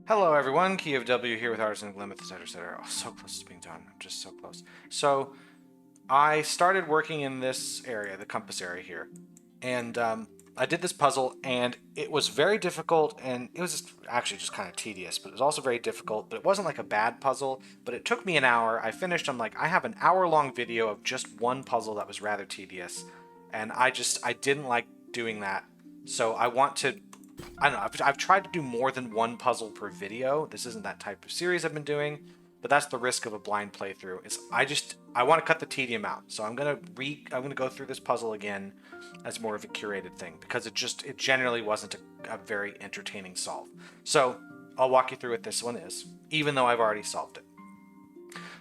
Hello everyone, Key of W here with Artisan, Glimmith, etc. Oh, so close to being done. I'm just so close. So I started working in this area, the compass area here, and I did this puzzle, and it was very difficult, and it was actually just kind of tedious, but it was also very difficult, but it wasn't like a bad puzzle, but it took me an hour. I finished, I'm like, I have an hour-long video of just one puzzle that was rather tedious, and I didn't like doing that, so I want to I don't know. I've tried to do more than one puzzle per video. This isn't that type of series I've been doing, but that's the risk of a blind playthrough. Is I want to cut the tedium out. So I'm gonna go through this puzzle again as more of a curated thing because it generally wasn't a very entertaining solve. So I'll walk you through what this one is, even though I've already solved it.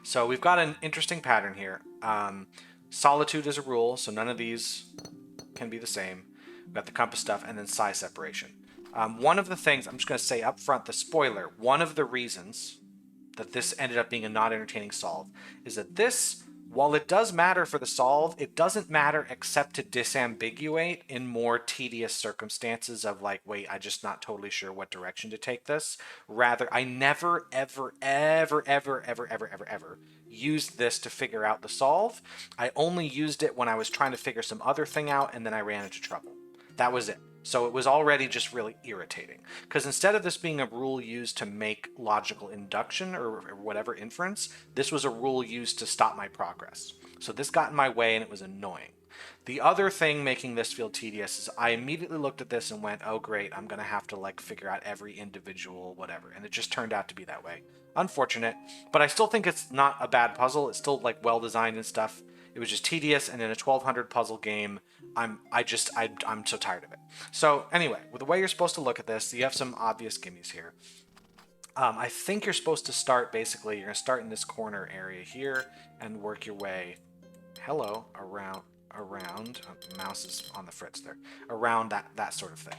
So we've got an interesting pattern here. Solitude is a rule, so none of these can be the same. We've got the compass stuff and then size separation. One of the things, I'm just going to say up front, the spoiler, one of the reasons that this ended up being a not entertaining solve is that this, while it does matter for the solve, it doesn't matter except to disambiguate in more tedious circumstances of like, wait, I'm just not totally sure what direction to take this. Rather, I never, ever, ever, ever, ever, ever, ever, ever used this to figure out the solve. I only used it when I was trying to figure some other thing out and then I ran into trouble. That was it. So it was already just really irritating. Because instead of this being a rule used to make logical induction or whatever inference, this was a rule used to stop my progress. So this got in my way and it was annoying. The other thing making this feel tedious is I immediately looked at this and went, oh great, I'm going to have to like figure out every individual whatever. And it just turned out to be that way. Unfortunate, but I still think it's not a bad puzzle. It's still like well designed and stuff. It was just tedious, and in a 1200 puzzle game, I'm so tired of it. So anyway, with the way you're supposed to look at this, you have some obvious gimmies here. I think you're supposed to start basically. You're gonna start in this corner area here and work your way, hello, around. Mouse is on the fritz there. Around that sort of thing.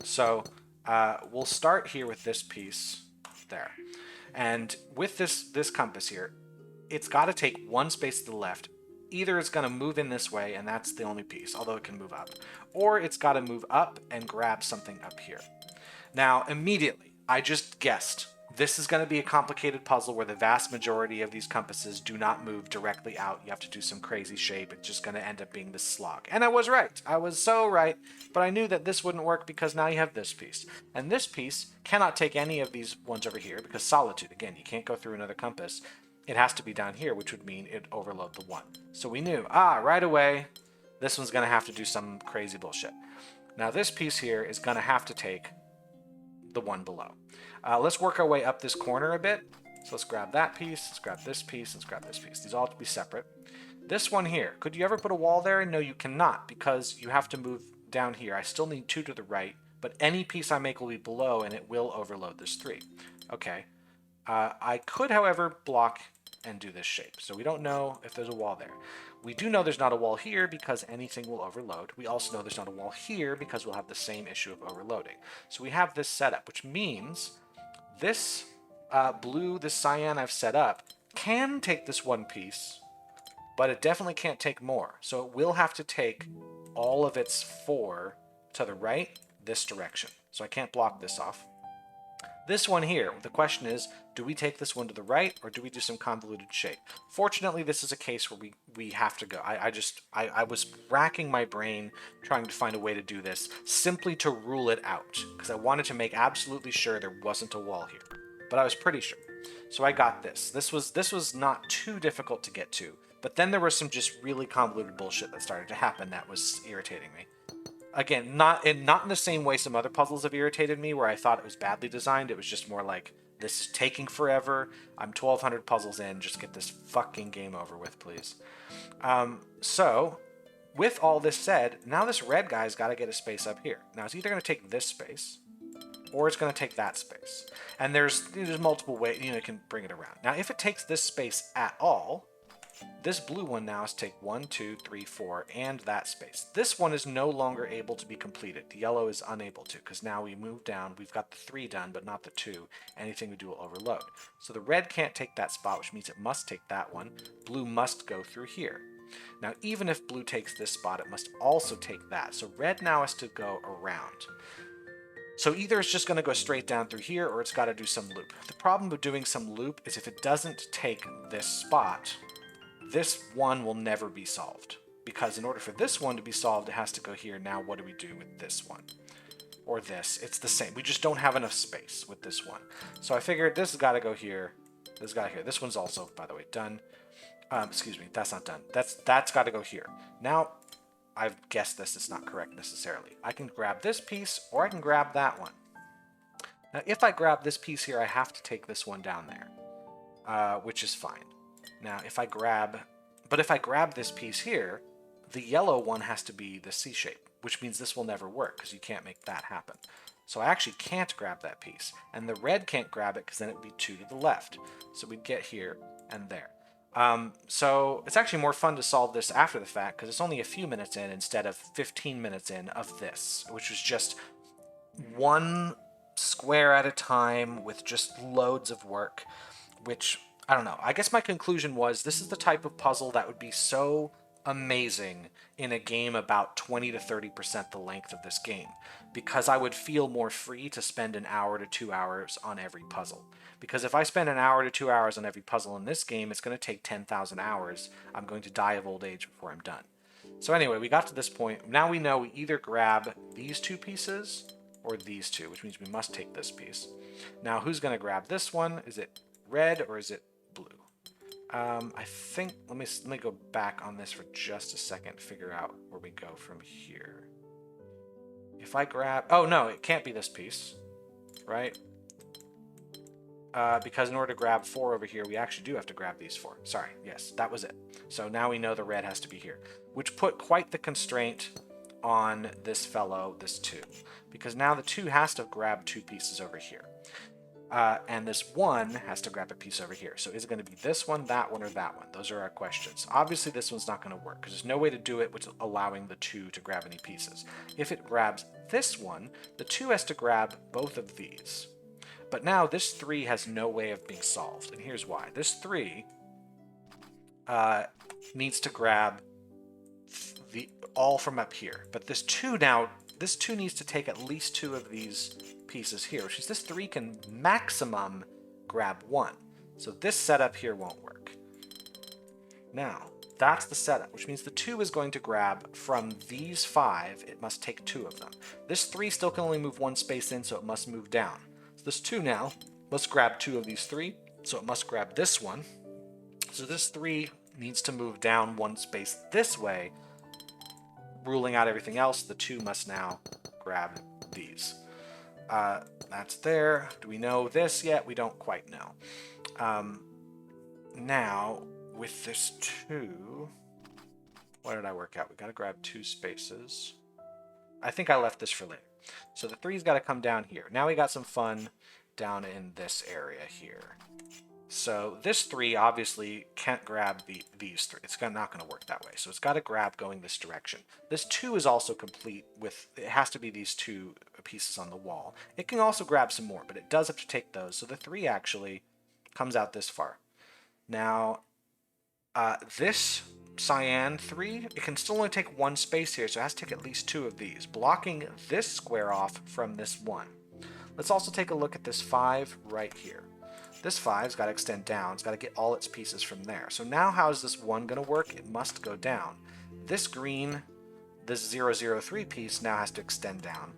So we'll start here with this piece there, and with this compass here, it's got to take one space to the left. Either it's going to move in this way, and that's the only piece, although it can move up, or it's got to move up and grab something up here. Now, immediately, I just guessed this is going to be a complicated puzzle where the vast majority of these compasses do not move directly out. You have to do some crazy shape. It's just going to end up being this slog. And I was right. I was so right. But I knew that this wouldn't work because now you have this piece. And this piece cannot take any of these ones over here because solitude, again, you can't go through another compass. It has to be down here, which would mean it overload the one. So we knew, right away, this one's going to have to do some crazy bullshit. Now this piece here is going to have to take the one below. Let's work our way up this corner a bit. So let's grab that piece, let's grab this piece, let's grab this piece. These all have to be separate. This one here, could you ever put a wall there? No, you cannot, because you have to move down here. I still need 2 to the right, but any piece I make will be below and it will overload this 3. Okay. I could, however, block and do this shape. So we don't know if there's a wall there. We do know there's not a wall here because anything will overload. We also know there's not a wall here because we'll have the same issue of overloading. So we have this setup, which means this blue, this cyan I've set up, can take this one piece, but it definitely can't take more. So it will have to take all of its 4 to the right, this direction. So I can't block this off. This one here, the question is, do we take this one to the right or do we do some convoluted shape? Fortunately, this is a case where we have to go. I was racking my brain trying to find a way to do this simply to rule it out because I wanted to make absolutely sure there wasn't a wall here, but I was pretty sure. So I got this. This was not too difficult to get to, but then there was some just really convoluted bullshit that started to happen that was irritating me. Again, not in the same way some other puzzles have irritated me where I thought it was badly designed. It was just more like, this is taking forever. I'm 1,200 puzzles in. Just get this fucking game over with, please. So, with all this said, now this red guy's got to get a space up here. Now, it's either going to take this space, or it's going to take that space. And there's multiple ways, it can bring it around. Now, if it takes this space at all, this blue one now has to take 1, 2, 3, 4, and that space. This one is no longer able to be completed. The yellow is unable to, because now we move down. We've got the 3 done, but not the 2. Anything we do will overload. So the red can't take that spot, which means it must take that one. Blue must go through here. Now, even if blue takes this spot, it must also take that. So red now has to go around. So either it's just going to go straight down through here or it's got to do some loop. The problem with doing some loop is if it doesn't take this spot, this one will never be solved. Because in order for this one to be solved, it has to go here. Now what do we do with this one? Or this? It's the same. We just don't have enough space with this one. So I figured this has got to go here. This has got to go here. This one's also, by the way, done. Excuse me, that's not done. That's got to go here. Now, I've guessed this is not correct necessarily. I can grab this piece or I can grab that one. Now, if I grab this piece here, I have to take this one down there, which is fine. Now, if I grab this piece here, the yellow one has to be the C shape, which means this will never work because you can't make that happen. So I actually can't grab that piece. And the red can't grab it because then it would be 2 to the left. So we'd get here and there. So it's actually more fun to solve this after the fact because it's only a few minutes in instead of 15 minutes in of this, which was just one square at a time with just loads of work, which, I don't know. I guess my conclusion was this is the type of puzzle that would be so amazing in a game about 20 to 30% the length of this game, because I would feel more free to spend an hour to 2 hours on every puzzle. Because if I spend an hour to 2 hours on every puzzle in this game, it's going to take 10,000 hours. I'm going to die of old age before I'm done. So anyway, we got to this point. Now we know we either grab these two pieces or these two, which means we must take this piece. Now who's going to grab this one? Is it red or is it blue? I think, let me go back on this for just a second, figure out where we go from here. If I grab, oh no, it can't be this piece, right? Because in order to grab 4 over here, we actually do have to grab these 4. Sorry, yes, that was it. So now we know the red has to be here, which put quite the constraint on this fellow, this 2. Because now the 2 has to grab 2 pieces over here. And this 1 has to grab a piece over here. So is it going to be this one, that one, or that one? Those are our questions. Obviously, this one's not going to work because there's no way to do it without allowing the 2 to grab any pieces. If it grabs this one, the 2 has to grab both of these. But now this 3 has no way of being solved, and here's why. This 3 needs to grab all from up here, but this 2 needs to take at least 2 of these pieces here, which is this 3 can maximum grab 1. So this setup here won't work. Now, that's the setup, which means the 2 is going to grab from these 5, it must take 2 of them. This 3 still can only move 1 space in, so it must move down. So this 2 now must grab 2 of these 3, so it must grab this one. So this 3 needs to move down 1 space this way, ruling out everything else. The 2 must now grab these. That's there. Do we know this yet? We don't quite know. Now, with this 2, what did I work out? We got to grab 2 spaces. I think I left this for later. So the 3's got to come down here. Now we got some fun down in this area here. So this 3 obviously can't grab these 3. It's not going to work that way. So it's got to grab going this direction. This 2 is also complete with, it has to be these 2 pieces on the wall. It can also grab some more, but it does have to take those. So the 3 actually comes out this far. Now, this cyan 3, it can still only take 1 space here, so it has to take at least 2 of these, blocking this square off from this 1. Let's also take a look at this 5 right here. This 5's got to extend down. It's got to get all its pieces from there. So now how is this 1 going to work? It must go down. This green, this 003 piece now has to extend down.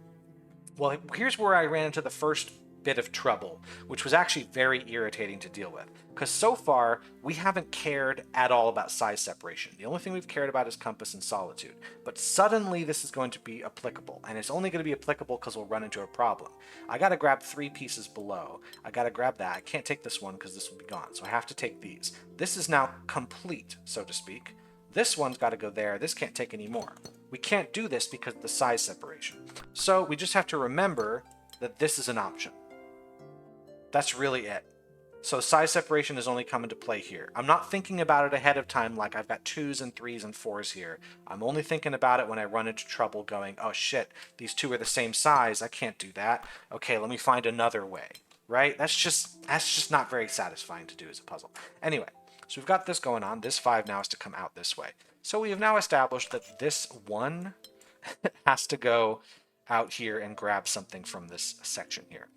Well, here's where I ran into the first bit of trouble, which was actually very irritating to deal with. Because so far, we haven't cared at all about size separation. The only thing we've cared about is compass and solitude. But suddenly this is going to be applicable, and it's only going to be applicable because we'll run into a problem. I got to grab 3 pieces below. I got to grab that. I can't take this one because this will be gone, so I have to take these. This is now complete, so to speak. This one's got to go there. This can't take any more. We can't do this because of the size separation. So we just have to remember that this is an option. That's really it. So size separation is only come into play here. I'm not thinking about it ahead of time like I've got 2s and 3s and 4s here. I'm only thinking about it when I run into trouble going, oh shit, these 2 are the same size. I can't do that. Okay, let me find another way, right? That's just not very satisfying to do as a puzzle. Anyway, so we've got this going on. This 5 now has to come out this way. So we have now established that this 1 has to go out here and grab something from this section here.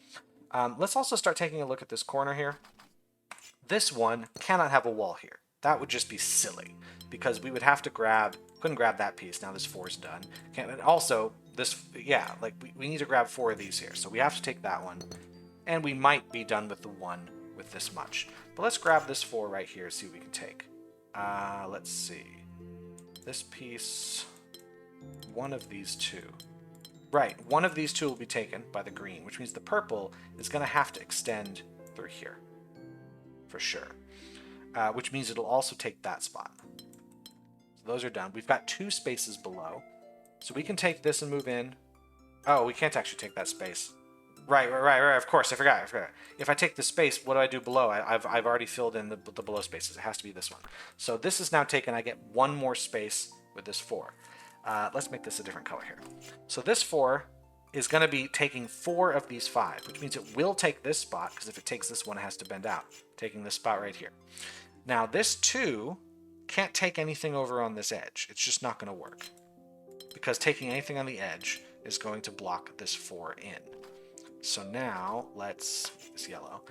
Let's also start taking a look at this corner here. This one cannot have a wall here. That would just be silly, because we would have to couldn't grab that piece. Now this 4 is done. And also, this, yeah, like we need to grab 4 of these here. So we have to take that one. And we might be done with the one with this much. But let's grab this 4 right here, see what we can take. Let's see. This piece, one of these 2. Right, one of these 2 will be taken by the green, which means the purple is going to have to extend through here. For sure. Which means it'll also take that spot. So those are done. We've got 2 spaces below. So we can take this and move in. Oh, we can't actually take that space. Right. Of course, I forgot. If I take the space, what do I do below? I've already filled in the below spaces. It has to be this one. So this is now taken. I get 1 more space with this 4. Let's make this a different color here. So this 4 is going to be taking 4 of these 5, which means it will take this spot, because if it takes this one, it has to bend out, taking this spot right here. Now this 2 can't take anything over on this edge. It's just not going to work, because taking anything on the edge is going to block this 4 in. So now let's, this yellow,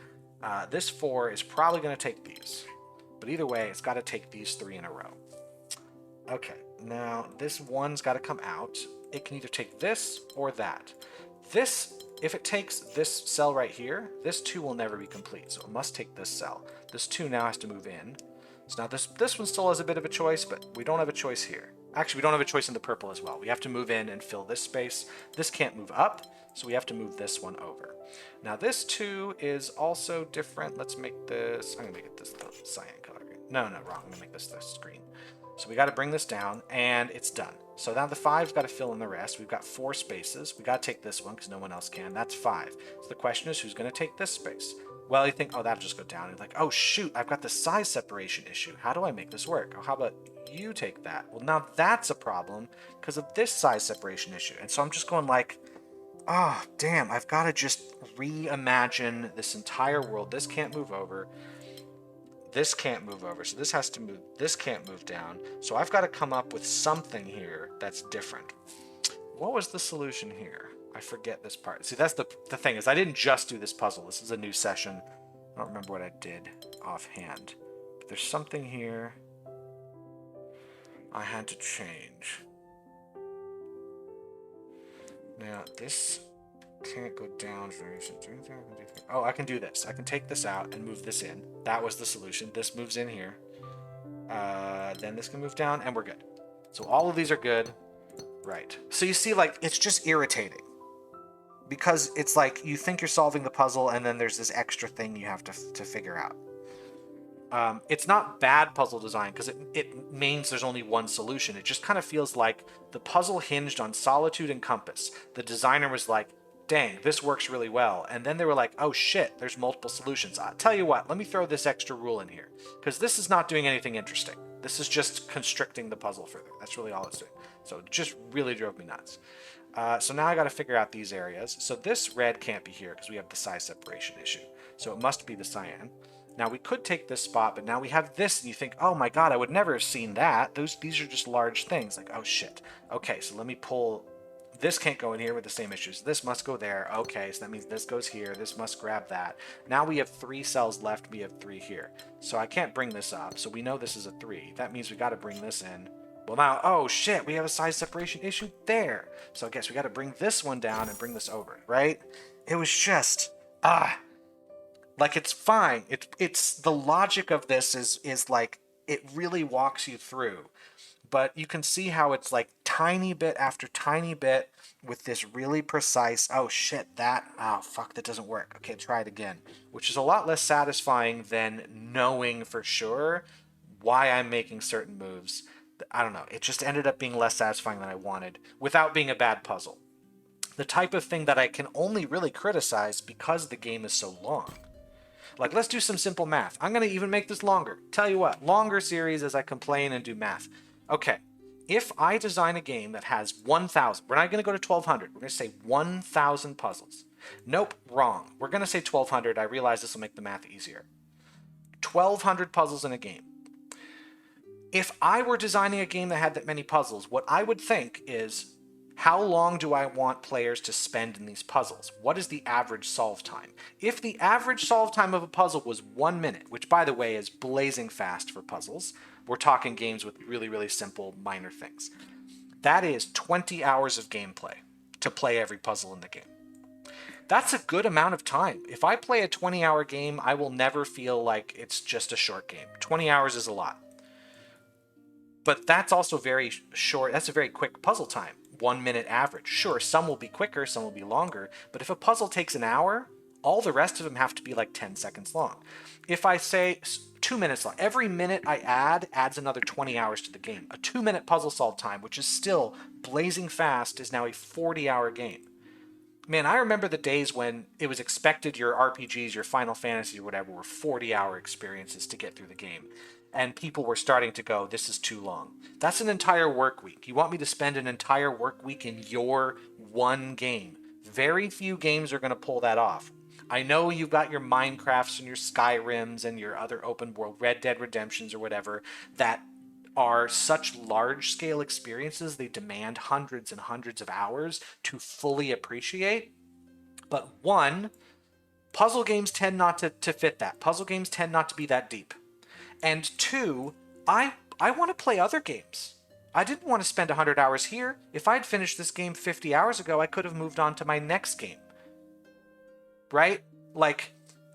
this 4 is probably going to take these, but either way, it's got to take these 3 in a row. Okay, now this 1's got to come out. It can either take this or that. This, if it takes this cell right here, this 2 will never be complete, so it must take this cell. This 2 now has to move in. So now this one still has a bit of a choice, but we don't have a choice here. Actually, we don't have a choice in the purple as well. We have to move in and fill this space. This can't move up, so we have to move this one over. Now this 2 is also different. Let's make this, I'm gonna make it this the cyan color. No, wrong. I'm gonna make this green. So we got to bring this down, and it's done. So now the 5's got to fill in the rest. We've got 4 spaces. We got to take this one because no one else can. That's 5. So the question is, who's going to take this space? Well, you think, oh, that'll just go down. And like, oh, shoot, I've got the size separation issue. How do I make this work? Oh, how about you take that? Well, now that's a problem because of this size separation issue. And so I'm just going like, oh, damn, I've got to just reimagine this entire world. This can't move over. This can't move over, so this has to move. This can't move down. So I've got to come up with something here that's different. What was the solution here? I forget this part. See, that's the thing is I didn't just do this puzzle. This is a new session. I don't remember what I did offhand. But there's something here I had to change. Now, this can't go down. Oh, I can do this. I can take this out and move this in. That was the solution. This moves in here. Then this can move down, and we're good. So all of these are good. Right. So you see, like, it's just irritating. Because it's like you think you're solving the puzzle, and then there's this extra thing you have to figure out. It's not bad puzzle design, because it means there's only one solution. It just kind of feels like the puzzle hinged on solitude and compass. The designer was like, dang, this works really well. And then they were like, oh shit, there's multiple solutions. I'll tell you what, let me throw this extra rule in here, because this is not doing anything interesting. This is just constricting the puzzle further. That's really all it's doing. So it just really drove me nuts. So now I got to figure out these areas. So this red can't be here because we have the size separation issue. So it must be the cyan. Now we could take this spot, but now we have this, and you think, oh my god, I would never have seen that. These are just large things. Like, oh shit. Okay, so let me pull. This can't go in here with the same issues. This must go there. Okay, so that means this goes here. This must grab that. Now we have 3 cells left. We have 3 here. So I can't bring this up. So we know this is a 3. That means we got to bring this in. Well now, oh shit, we have a size separation issue there. So I guess we got to bring this one down and bring this over, right? It was just, like it's fine. It's the logic of this is like, it really walks you through. But you can see how it's like tiny bit after tiny bit with this really precise, oh shit, oh fuck, that doesn't work. Okay, try it again. Which is a lot less satisfying than knowing for sure why I'm making certain moves. I don't know, it just ended up being less satisfying than I wanted without being a bad puzzle. The type of thing that I can only really criticize because the game is so long. Like, let's do some simple math. I'm going to even make this longer. Tell you what, longer series as I complain and do math. Okay, if I design a game that has 1,000, we're not going to go to 1,200. We're going to say 1,000 puzzles. Nope, wrong. We're going to say 1,200. I realize this will make the math easier. 1,200 puzzles in a game. If I were designing a game that had that many puzzles, what I would think is How long do I want players to spend in these puzzles? What is the average solve time? If the average solve time of a puzzle was 1 minute, which by the way is blazing fast for puzzles, we're talking games with really, really simple minor things. That is 20 hours of gameplay to play every puzzle in the game. That's a good amount of time. If I play a 20-hour game, I will never feel like it's just a short game. 20 hours is a lot. But that's also very short. That's a very quick puzzle time. 1 minute average. Sure, some will be quicker, some will be longer. But if a puzzle takes an hour, all the rest of them have to be like 10 seconds long. If I say 2 minutes long, every minute I add adds another 20 hours to the game. A 2-minute puzzle solve time, which is still blazing fast, is now a 40-hour game. Man, I remember the days when it was expected your RPGs, your Final Fantasy or whatever, were 40-hour experiences to get through the game. And people were starting to go, this is too long. That's an entire work week. You want me to spend an entire work week in your one game. Very few games are going to pull that off. I know you've got your Minecrafts and your Skyrims and your other open world, Red Dead Redemptions or whatever, that are such large-scale experiences, they demand hundreds and hundreds of hours to fully appreciate. But one, puzzle games tend not to fit that. Puzzle games tend not to be that deep. And two, I want to play other games. I didn't want to spend 100 hours here. If I'd finished this game 50 hours ago, I could have moved on to my next game. Right? Like,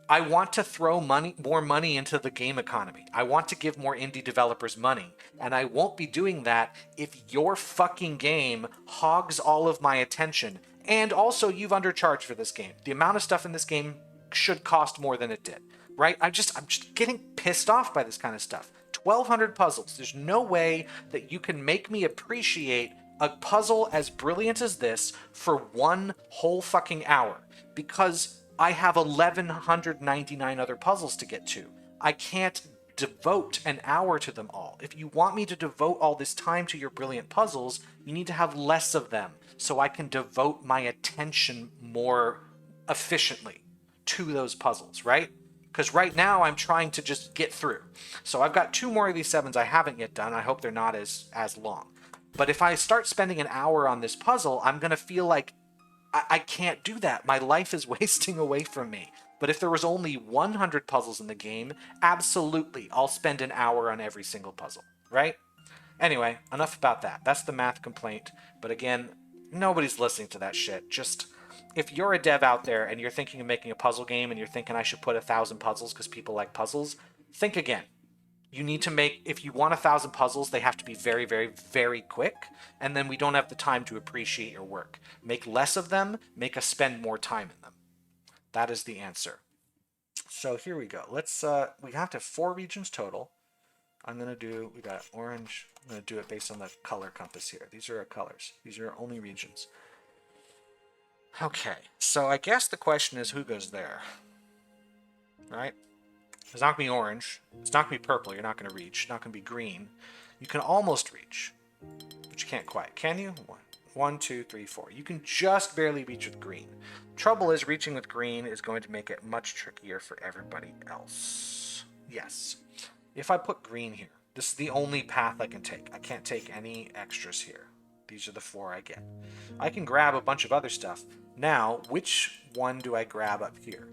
I want to throw more money into the game economy. I want to give more indie developers money. And I won't be doing that if your fucking game hogs all of my attention. And also, you've undercharged for this game. The amount of stuff in this game should cost more than it did. Right? I'm just getting pissed off by this kind of stuff. 1,200 puzzles. There's no way that you can make me appreciate a puzzle as brilliant as this for one whole fucking hour. Because I have 1,199 other puzzles to get to. I can't devote an hour to them all. If you want me to devote all this time to your brilliant puzzles, you need to have less of them so I can devote my attention more efficiently to those puzzles, right? Because right now I'm trying to just get through. So I've got 2 more of these 7s I haven't yet done. I hope they're not as long. But if I start spending an hour on this puzzle, I'm going to feel like I can't do that. My life is wasting away from me. But if there was only 100 puzzles in the game, absolutely, I'll spend an hour on every single puzzle, right? Anyway, enough about that. That's the math complaint. But again, nobody's listening to that shit. Just, if you're a dev out there and you're thinking of making a puzzle game and you're thinking I should put 1,000 puzzles because people like puzzles, think again. You need to make, if you want 1,000 puzzles, they have to be very, very, very quick, and then we don't have the time to appreciate your work. Make less of them, make us spend more time in them. That is the answer. So here we go. Let's, we have to have 4 regions total. I'm going to do, we got orange. I'm going to do it based on the color compass here. These are our colors. These are our only regions. Okay, so I guess the question is who goes there, right? It's not going to be orange. It's not going to be purple. You're not going to reach. It's not going to be green. You can almost reach, but you can't quite. Can you? 1, 2, 3, 4. You can just barely reach with green. Trouble is, reaching with green is going to make it much trickier for everybody else. Yes. If I put green here, this is the only path I can take. I can't take any extras here. These are the 4 I get. I can grab a bunch of other stuff. Now, which one do I grab up here?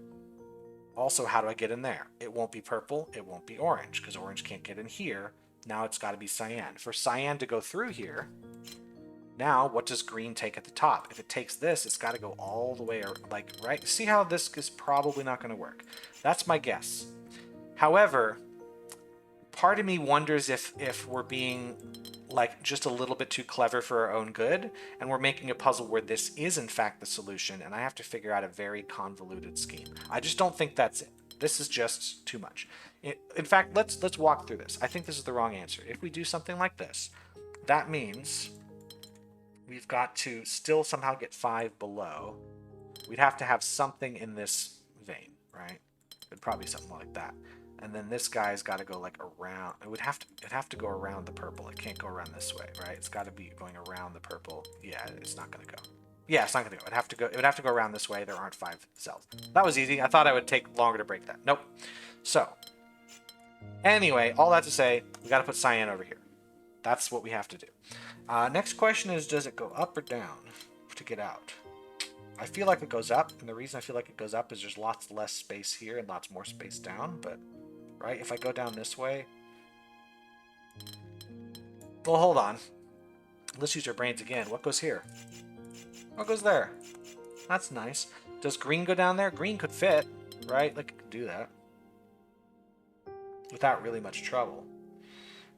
Also, how do I get in there? It won't be purple, it won't be orange, because orange can't get in here. Now it's got to be cyan. For cyan to go through here, now what does green take at the top? If it takes this, it's got to go all the way, like, right? See how this is probably not going to work. That's my guess. However, part of me wonders if we're being like just a little bit too clever for our own good, and we're making a puzzle where this is in fact the solution, and I have to figure out a very convoluted scheme. I just don't think that's it. This is just too much. In fact, let's walk through this. I think this is the wrong answer. If we do something like this, that means we've got to still somehow get 5 below. We'd have to have something in this vein, right? It'd probably be something like that. And then this guy's got to go like around. It'd have to go around the purple. It can't go around this way, right? It's got to be going around the purple. Yeah, it's not going to go. Yeah, it's not going to go. It would have to go around this way. There aren't 5 cells. That was easy. I thought I would take longer to break that. Nope. So, anyway, all that to say, we got to put cyan over here. That's what we have to do. Next question is, does it go up or down to get out? I feel like it goes up, and the reason I feel like it goes up is there's lots less space here and lots more space down, but, right, if I go down this way... Well, hold on. Let's use our brains again. What goes here? What goes there? That's nice. Does green go down there? Green could fit, right? Like, it could do that. Without really much trouble.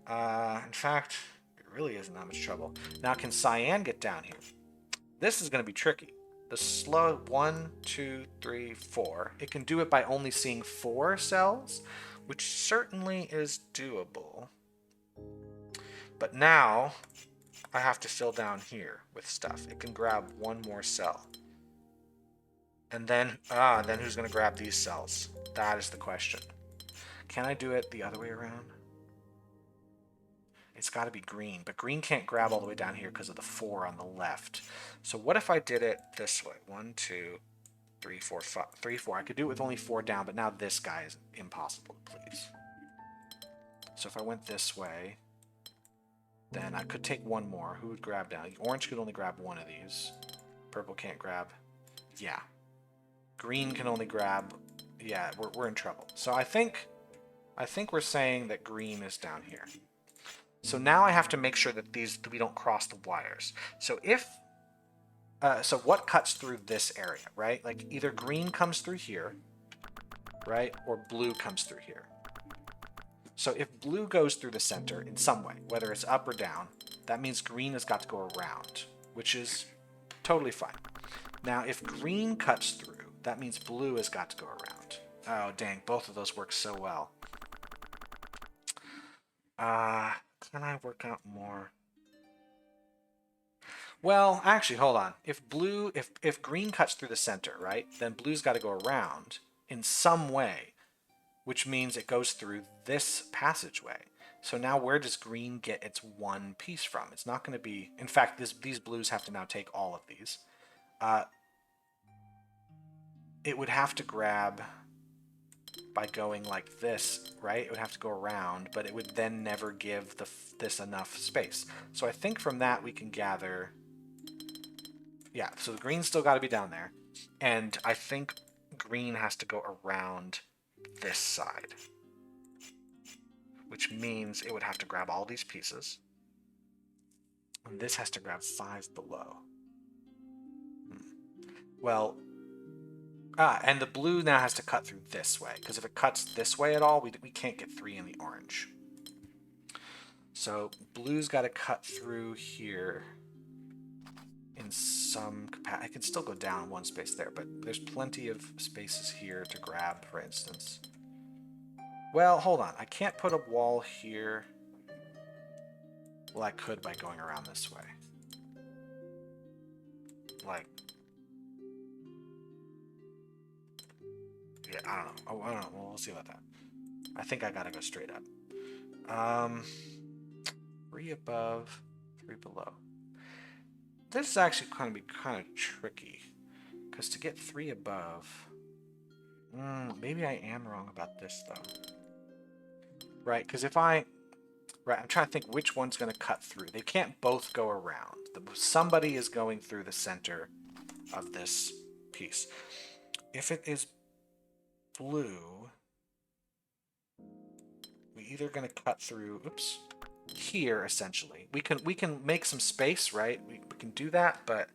In fact, it really isn't that much trouble. Now, can cyan get down here? This is going to be tricky. The slow 1, 2, 3, 4. It can do it by only seeing 4 cells, which certainly is doable. But now I have to fill down here with stuff. It can grab 1 more cell. And then who's going to grab these cells? That is the question. Can I do it the other way around? It's got to be green, but green can't grab all the way down here because of the 4 on the left. So what if I did it this way? 1, 2, 3, 4, 5, 3, 4. I could do it with only 4 down, but now this guy is impossible to please. So if I went this way, then I could take 1 more. Who would grab down? Orange could only grab 1 of these. Purple can't grab. Yeah. Green can only grab. Yeah, we're in trouble. So I think we're saying that green is down here. So now I have to make sure that we don't cross the wires. So so what cuts through this area, right? Like either green comes through here, right? Or blue comes through here. So if blue goes through the center in some way, whether it's up or down, that means green has got to go around, which is totally fine. Now, if green cuts through, that means blue has got to go around. Oh, dang, both of those work so well. Can I work out more? Well, actually, hold on. If green cuts through the center, right, then blue's got to go around in some way, which means it goes through this passageway. So now where does green get its 1 piece from? It's not going to be... In fact, these blues have to now take all of these. It would have to grab by going like this, right? It would have to go around, but it would then never give this enough space. So I think from that we can gather... Yeah, so the green's still got to be down there. And I think green has to go around this side, which means it would have to grab all these pieces. And this has to grab 5 below. Well, and the blue now has to cut through this way, because if it cuts this way at all, we can't get 3 in the orange. So blue's got to cut through here in some capacity. I can still go down 1 space there, but there's plenty of spaces here to grab, for instance. Well, hold on. I can't put a wall here. Well, I could by going around this way. Like... Yeah, I don't know. I don't know. Well, we'll see about that. I think I gotta go straight up. 3 above, 3 below. This is actually going to be kind of tricky, because to get 3 above... maybe I am wrong about this, though. Right, because if I... Right, I'm trying to think which one's going to cut through. They can't both go around. Somebody is going through the center of this piece. If it is blue, we're either going to cut through, oops, here essentially. We can make some space, right? We can do that, but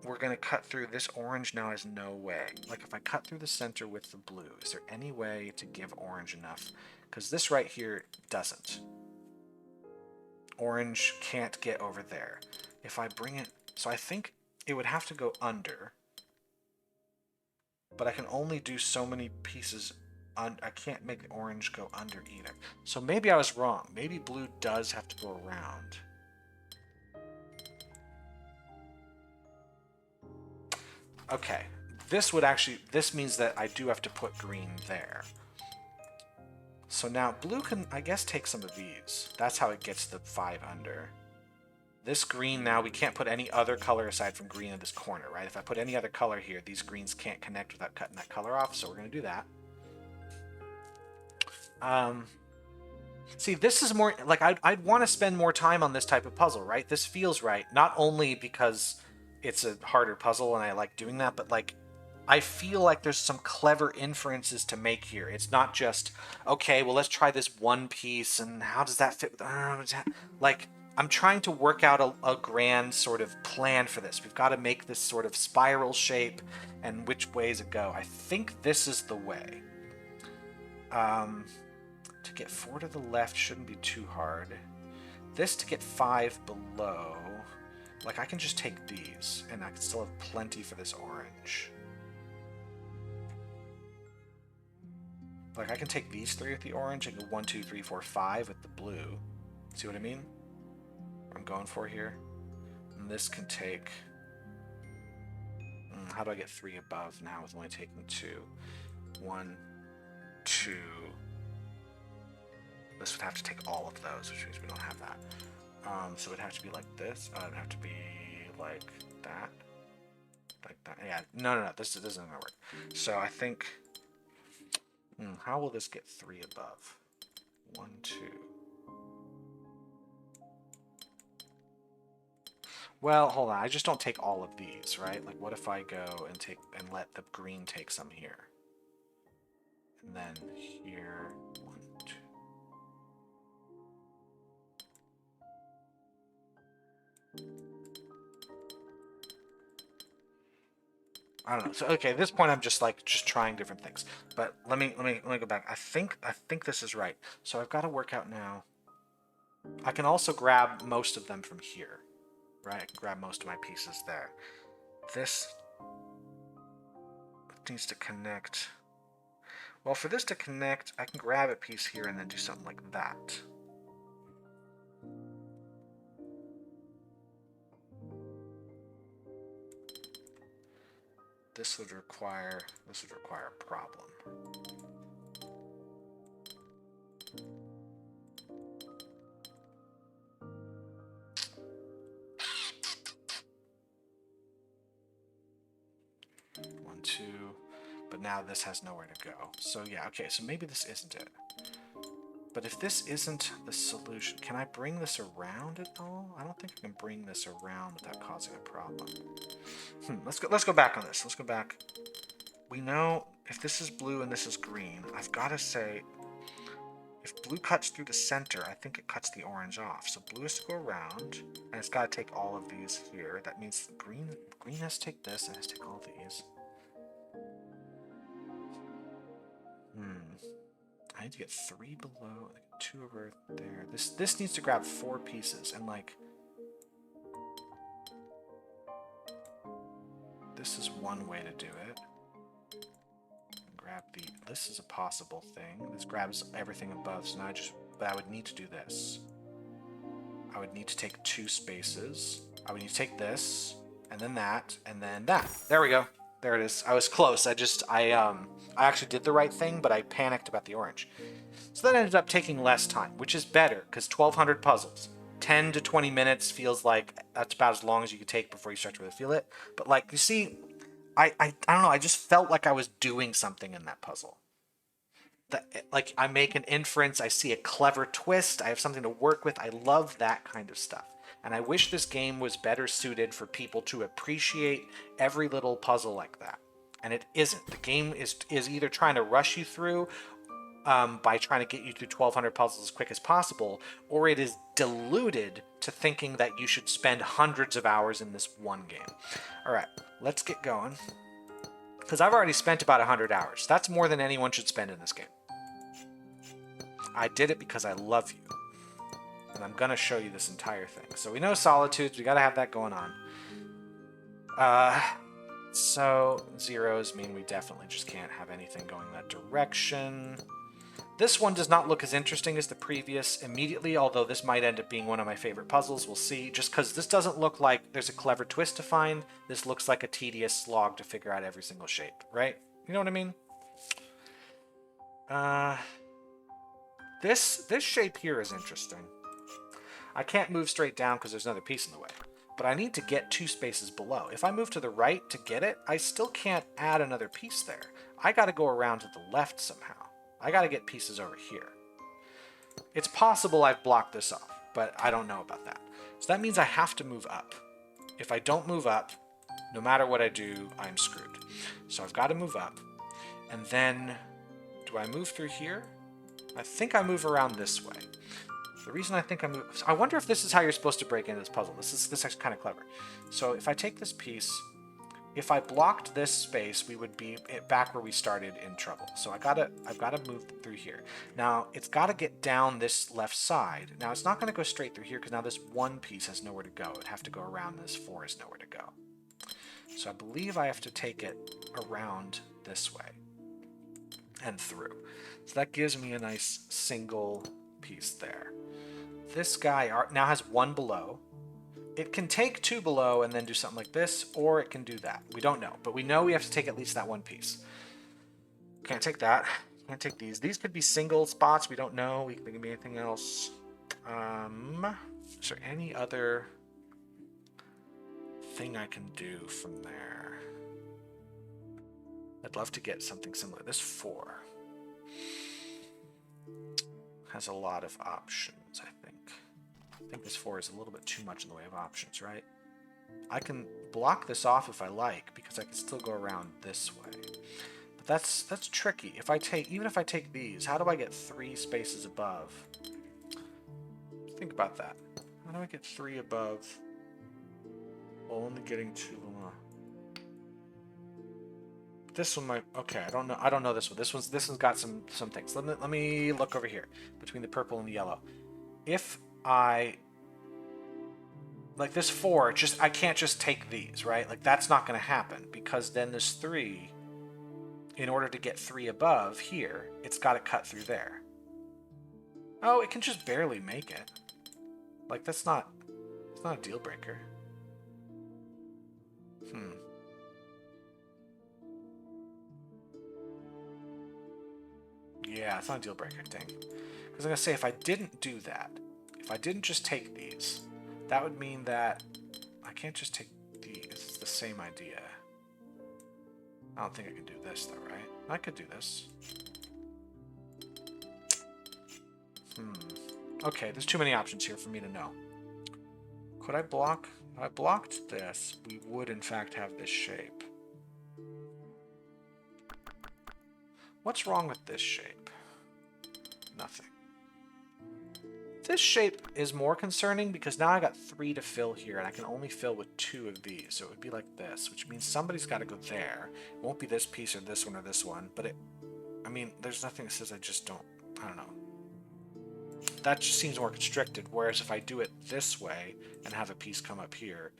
we're going to cut through this orange now has no way. Like if I cut through the center with the blue, is there any way to give orange enough? Because this right here doesn't. Orange can't get over there. If I bring it, so I think it would have to go under. But I can only do so many pieces. I can't make orange go under either. So maybe I was wrong. Maybe blue does have to go around. Okay. This means that I do have to put green there. So now blue can, I guess, take some of these. That's how it gets the 5 under. This green now, we can't put any other color aside from green in this corner, right? If I put any other color here, these greens can't connect without cutting that color off, so we're going to do that. See, this is more like I'd want to spend more time on this type of puzzle, right? This feels right, not only because it's a harder puzzle and I like doing that, but like I feel like there's some clever inferences to make here. It's not just, okay, well, let's try this one piece and how does that fit with, like, I'm trying to work out a grand sort of plan for this. We've got to make this sort of spiral shape and which ways it go. I think this is the way. To get 4 to the left shouldn't be too hard. This to get 5 below, like I can just take these and I can still have plenty for this orange. Like I can take these 3 with the orange and go 1, 2, 3, 4, 5 with the blue. See what I mean? What I'm going for here. And this can take... how do I get 3 above now with only taking 2? 1, 2... This would have to take all of those, which means we don't have that. So it would have to be like this. It would have to be like that. Like that. Yeah, no. This isn't going to work. So I think... how will this get 3 above? 1, 2. Well, hold on. I just don't take all of these, right? Like, what if I go and take and let the green take some here? And then here... I don't know. So okay, at this point I'm just trying different things. But let me go back. I think this is right. So I've got to work out now. I can also grab most of them from here. Right? I can grab most of my pieces there. This needs to connect. Well, for this to connect, I can grab a piece here and then do something like that. This would require a problem. One, two, but now this has nowhere to go. So yeah, okay, so maybe this isn't it. But if this isn't the solution, can I bring this around at all? I don't think I can bring this around without causing a problem. Let's go back on this. Let's go back. We know if this is blue and this is green, I've got to say, if blue cuts through the center, I think it cuts the orange off. So blue has to go around, and it's got to take all of these here. That means green has to take this, and has to take all of these. I need to get 3 below, 2 over there. This needs to grab 4 pieces, and like... This is one way to do it. Grab the... This is a possible thing. This grabs everything above, so now but I would need to do this. I would need to take 2 spaces. I would need to take this, and then that, and then that. There we go. There it is. I was close. I actually did the right thing, but I panicked about the orange. So that ended up taking less time, which is better, because 1,200 puzzles. 10 to 20 minutes feels like that's about as long as you could take before you start to really feel it. But like, you see, I don't know, I just felt like I was doing something in that puzzle. Like, I make an inference, I see a clever twist, I have something to work with. I love that kind of stuff. And I wish this game was better suited for people to appreciate every little puzzle like that. And it isn't. The game is either trying to rush you through by trying to get you through 1,200 puzzles as quick as possible, or it is deluded to thinking that you should spend hundreds of hours in this one game. All right, let's get going. Because I've already spent about 100 hours. That's more than anyone should spend in this game. I did it because I love you. And I'm going to show you this entire thing. So we know solitudes. We got to have that going on. So zeros mean we definitely just can't have anything going that direction. This one does not look as interesting as the previous immediately, although this might end up being one of my favorite puzzles. We'll see. Just because this doesn't look like there's a clever twist to find. This looks like a tedious slog to figure out every single shape, right? You know what I mean? This shape here is interesting. I can't move straight down because there's another piece in the way. But I need to get 2 spaces below. If I move to the right to get it, I still can't add another piece there. I got to go around to the left somehow. I got to get pieces over here. It's possible I've blocked this off, but I don't know about that. So that means I have to move up. If I don't move up, no matter what I do, I'm screwed. So I've got to move up. And then, do I move through here? I think I move around this way. The reason I think I move... I wonder if this is how you're supposed to break into this puzzle. This is actually kind of clever. So if I take this piece... If I blocked this space, we would be back where we started in trouble. So I've got to move through here. Now, it's got to get down this left side. Now, it's not going to go straight through here because now this one piece has nowhere to go. It'd have to go around, and this 4 is nowhere to go. So I believe I have to take it around this way and through. So that gives me a nice single piece there. This guy now has 1 below. It can take 2 below and then do something like this, or it can do that. We don't know, but we know we have to take at least that 1 piece. Can't take that. Can't take these. These could be single spots. We don't know. They can be anything else. Is there any other thing I can do from there? I'd love to get something similar. This 4 has a lot of options, I think. I think this 4 is a little bit too much in the way of options, right? I can block this off if I like, because I can still go around this way. But that's tricky. Even if I take these, how do I get 3 spaces above? Think about that. How do I get 3 above while only getting 2 below? This one might... Okay, I don't know this one. This one's got some things. Let me look over here between the purple and the yellow. If like this 4, I can't just take these, right? Like that's not going to happen, because then this 3, in order to get 3 above here, it's got to cut through there. Oh, it can just barely make it. Like it's not a deal breaker. Yeah, it's not a deal breaker thing. Because I'm going to say, if I didn't do that, if I didn't just take these, that would mean that I can't just take these. It's the same idea. I don't think I can do this, though, right? I could do this. Okay, there's too many options here for me to know. Could I block? If I blocked this, we would, in fact, have this shape. What's wrong with this shape? Nothing. This shape is more concerning because now I got 3 to fill here, and I can only fill with 2 of these. So it would be like this, which means somebody's got to go there. It won't be this piece or this one, but I mean, there's nothing that says I don't know. That just seems more constricted, whereas if I do it this way and have a piece come up here,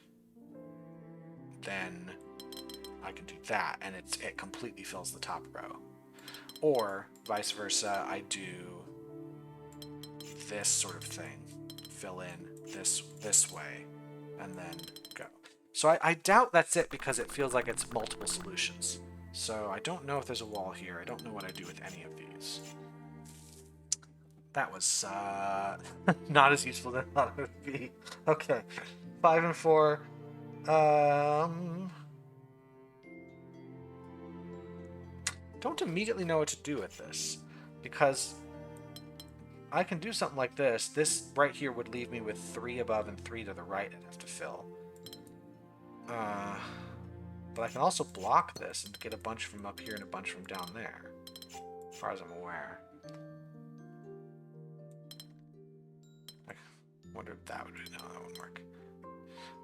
then I can do that, and it completely fills the top row. Or vice versa, I do this sort of thing, fill in this way, and then go. So I doubt that's it, because it feels like it's multiple solutions. So I don't know if there's a wall here. I don't know what I do with any of these. That was not as useful as I thought it would be. Okay, 5 and 4. Don't immediately know what to do with this, because I can do something like this. This right here would leave me with 3 above and 3 to the right I'd have to fill. But I can also block this and get a bunch from up here and a bunch from down there, as far as I'm aware. I wonder if that would... No, that wouldn't work.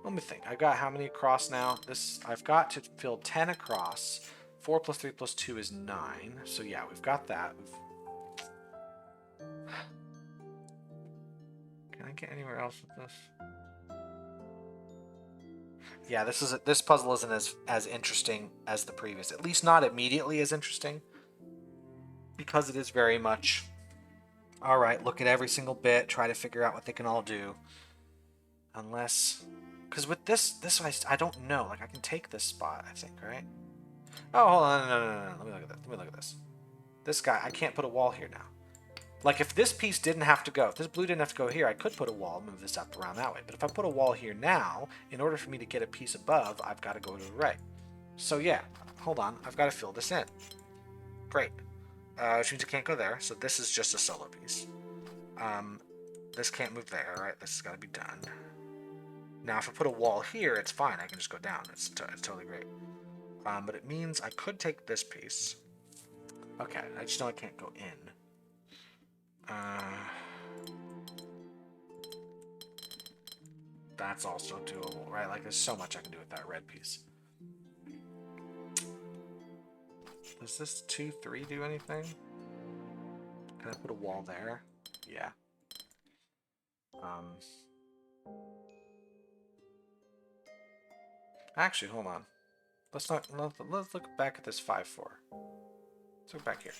Let me think. I've got how many across now? I've got to fill 10 across. 4 plus 3 plus 2 is 9. So yeah, we've got that. Can I get anywhere else with this? Yeah, this puzzle isn't as interesting as the previous. At least not immediately as interesting, because it is very much, all right, look at every single bit, try to figure out what they can all do. Unless, because with this I don't know. Like, I can take this spot, I think, right? Oh, hold on, no. Let me look at this. This guy, I can't put a wall here now. Like, if this piece didn't have to go, if this blue didn't have to go here, I could put a wall, move this up around that way. But if I put a wall here now, in order for me to get a piece above, I've got to go to the right. So yeah, hold on, I've got to fill this in. Great. Which means I can't go there, so this is just a solo piece. This can't move there, right? This has got to be done. Now, if I put a wall here, it's fine. I can just go down. It's totally great. But it means I could take this piece. Okay, I just know I can't go in. That's also doable, right? Like, there's so much I can do with that red piece. Does this 2-3 do anything? Can I put a wall there? Yeah. Actually, hold on. Let's look back at this 5-4. Let's look back here.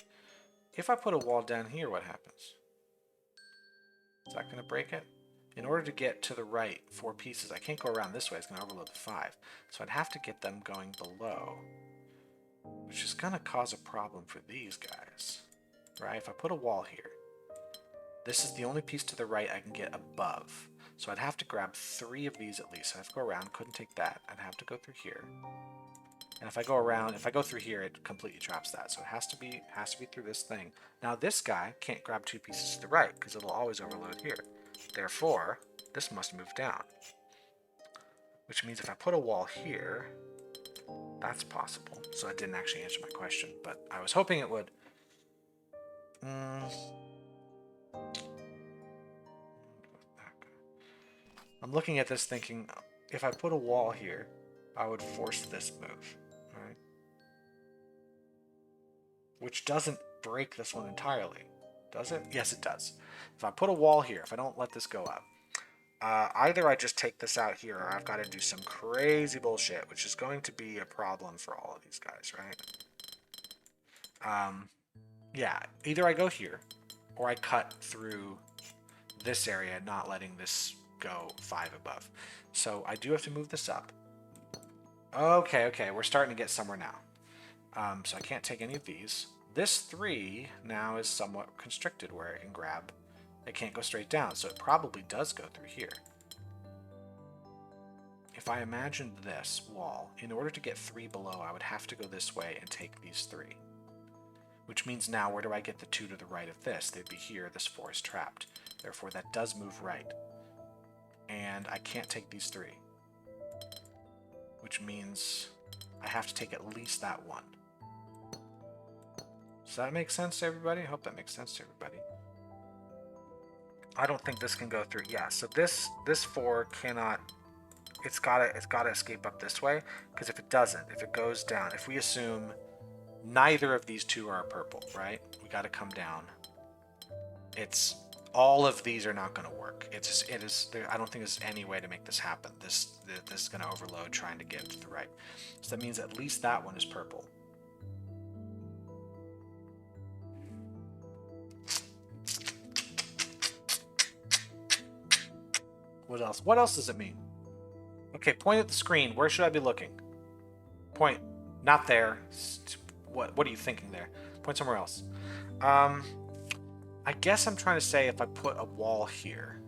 If I put a wall down here, what happens? Is that going to break it? In order to get to the right 4 pieces, I can't go around this way. It's going to overload the 5. So I'd have to get them going below, which is going to cause a problem for these guys, right? If I put a wall here, this is the only piece to the right I can get above. So I'd have to grab 3 of these at least. I'd have to go around, couldn't take that. I'd have to go through here. And if I go around, if I go through here, it completely traps that. So it has to be through this thing. Now this guy can't grab 2 pieces to the right because it'll always overload here. Therefore, this must move down. Which means if I put a wall here, that's possible. So it didn't actually answer my question, but I was hoping it would. I'm looking at this thinking, if I put a wall here, I would force this move, right? Which doesn't break this one entirely, does it? Yes, it does. If I put a wall here, if I don't let this go up, either I just take this out here, or I've got to do some crazy bullshit, which is going to be a problem for all of these guys, right? Yeah, either I go here, or I cut through this area, not letting this go 5 above. So I do have to move this up. Okay, we're starting to get somewhere now. So I can't take any of these. This 3 now is somewhat constricted where it can grab. It can't go straight down, so it probably does go through here. If I imagined this wall, in order to get 3 below, I would have to go this way and take these 3. Which means now, where do I get the 2 to the right of this? They'd be here, this 4 is trapped. Therefore, that does move right. And I can't take these 3. Which means I have to take at least that 1. Does that make sense to everybody? I hope that makes sense to everybody. I don't think this can go through. Yeah, so this 4 cannot. It's gotta escape up this way, because if it doesn't, if it goes down, if we assume neither of these 2 are purple, right? We got to come down. It's all of these are not going to work. It is. I don't think there's any way to make this happen. This is going to overload trying to get to the right. So that means at least that one is purple. What else? What else does it mean? Okay, point at the screen. Where should I be looking? Point. Not there. What are you thinking there? Point somewhere else. I guess I'm trying to say if I put a wall here,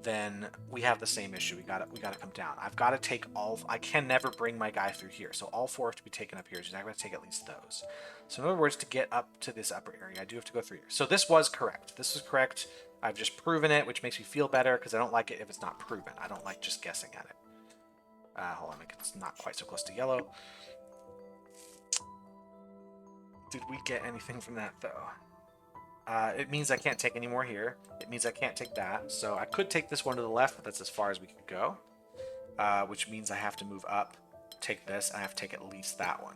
then we have the same issue. We gotta come down. I've got to take all. I can never bring my guy through here, so all 4 have to be taken up here. So I've got to take at least those. So in other words, to get up to this upper area, I do have to go through here. So this was correct. This was correct. I've just proven it, which makes me feel better because I don't like it if it's not proven. I don't like just guessing at it. Hold on, it's not quite so close to yellow. Did we get anything from that though? It means I can't take any more here. It means I can't take that. So I could take this one to the left, but that's as far as we could go. Which means I have to move up, take this, and I have to take at least that one.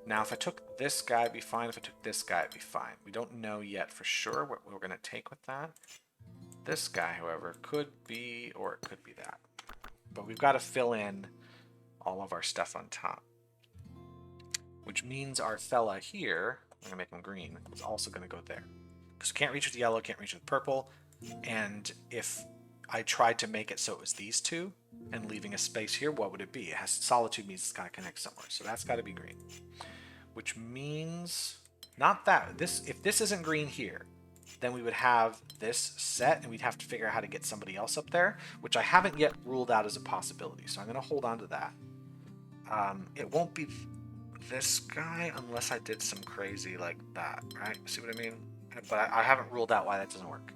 Now, if I took this guy, it'd be fine. If I took this guy, it'd be fine. We don't know yet for sure what we're going to take with that. This guy, however, could be, or it could be that. But we've got to fill in all of our stuff on top. Which means our fella here, I'm going to make him green, is also going to go there. Because can't reach with yellow, can't reach with purple. And if I tried to make it so it was these 2, and leaving a space here, what would it be? It has solitude means it's got to connect somewhere. So that's got to be green. Which means, not that. If this isn't green here, then we would have this set, and we'd have to figure out how to get somebody else up there, which I haven't yet ruled out as a possibility. So I'm going to hold on to that. It won't be this guy unless I did some crazy like that, right? See what I mean? but I haven't ruled out why that doesn't work.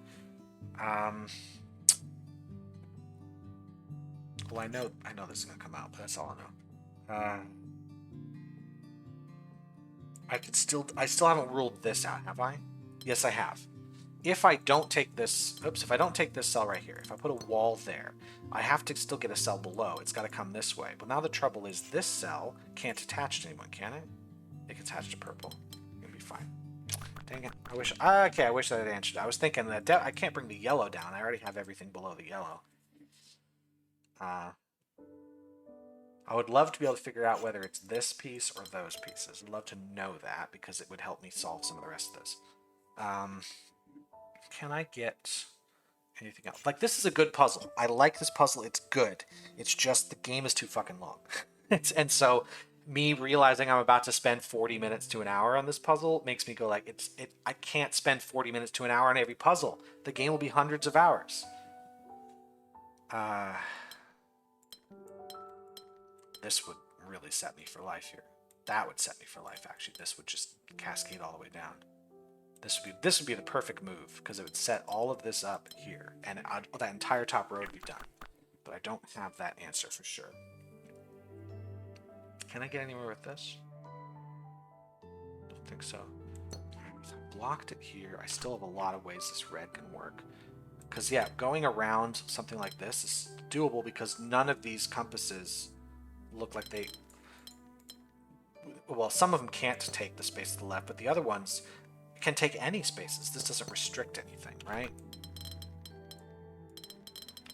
Well, I know this is gonna come out, but that's all I know. I still haven't ruled this out, have I? Yes, I have. If I don't take this, if I don't take this cell right here, if I put a wall there, I have to still get a cell below. It's got to come this way. But now the trouble is this cell can't attach to anyone, can it? It can attach to purple. It'll be fine. Dang it. I wish I wish that had answered. I was thinking that I can't bring the yellow down. I already have everything below the yellow. I would love to be able to figure out whether it's this piece or those pieces. I'd love to know that because it would help me solve some of the rest of this. Can I get anything else? Like, this is a good puzzle. I like this puzzle. It's good. It's just the game is too fucking long. And so me realizing I'm about to spend 40 minutes to an hour on this puzzle makes me go like, I can't spend 40 minutes to an hour on every puzzle. The game will be hundreds of hours. This would really set me for life here. That would set me for life, actually. This would just cascade all the way down. This would be the perfect move, because it would set all of this up here, and that entire top row would be done. But I don't have that answer for sure. Can I get anywhere with this? Don't think so. I blocked it here. I still have a lot of ways this red can work. Because, yeah, going around something like this is doable because none of these compasses look like they... Well, some of them can't take the space to the left, but the other ones can take any spaces. This doesn't restrict anything, right?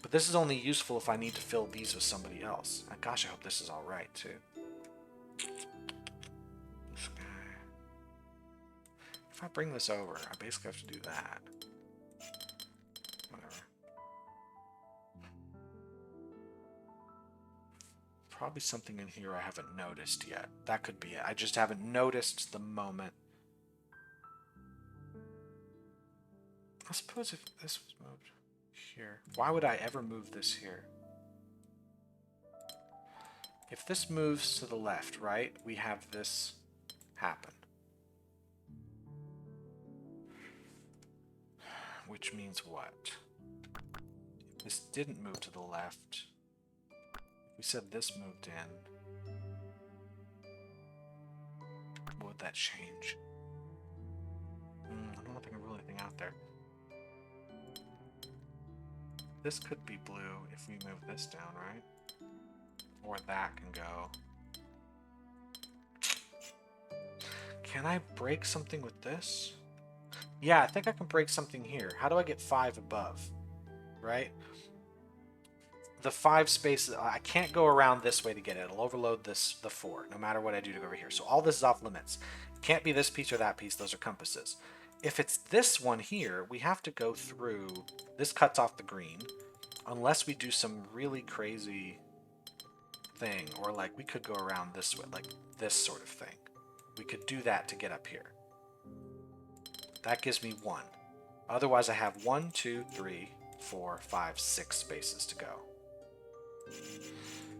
But this is only useful if I need to fill these with somebody else. And gosh, I hope this is all right, too. This guy. If I bring this over, I basically have to do that. Whatever. Probably something in here I haven't noticed yet. That could be it. I just haven't noticed the moment. I suppose if this was moved here, why would I ever move this here? If this moves to the left, right, we have this happen. Which means what? If this didn't move to the left, we said this moved in, what would that change? I don't know if I can rule anything out there. This could be blue if we move this down, right? Or that can go. Can I break something with this? Yeah, I think I can break something here. How do I get 5 above? Right? The 5 spaces, I can't go around this way to get it. It'll overload the 4, no matter what I do to go over here. So all this is off limits. It can't be this piece or that piece. Those are compasses. If it's this one here, we have to go through... This cuts off the green. Unless we do some really crazy thing. Or like, we could go around this way. Like this sort of thing. We could do that to get up here. That gives me 1. Otherwise, I have 1, 2, 3, 4, 5, 6 spaces to go.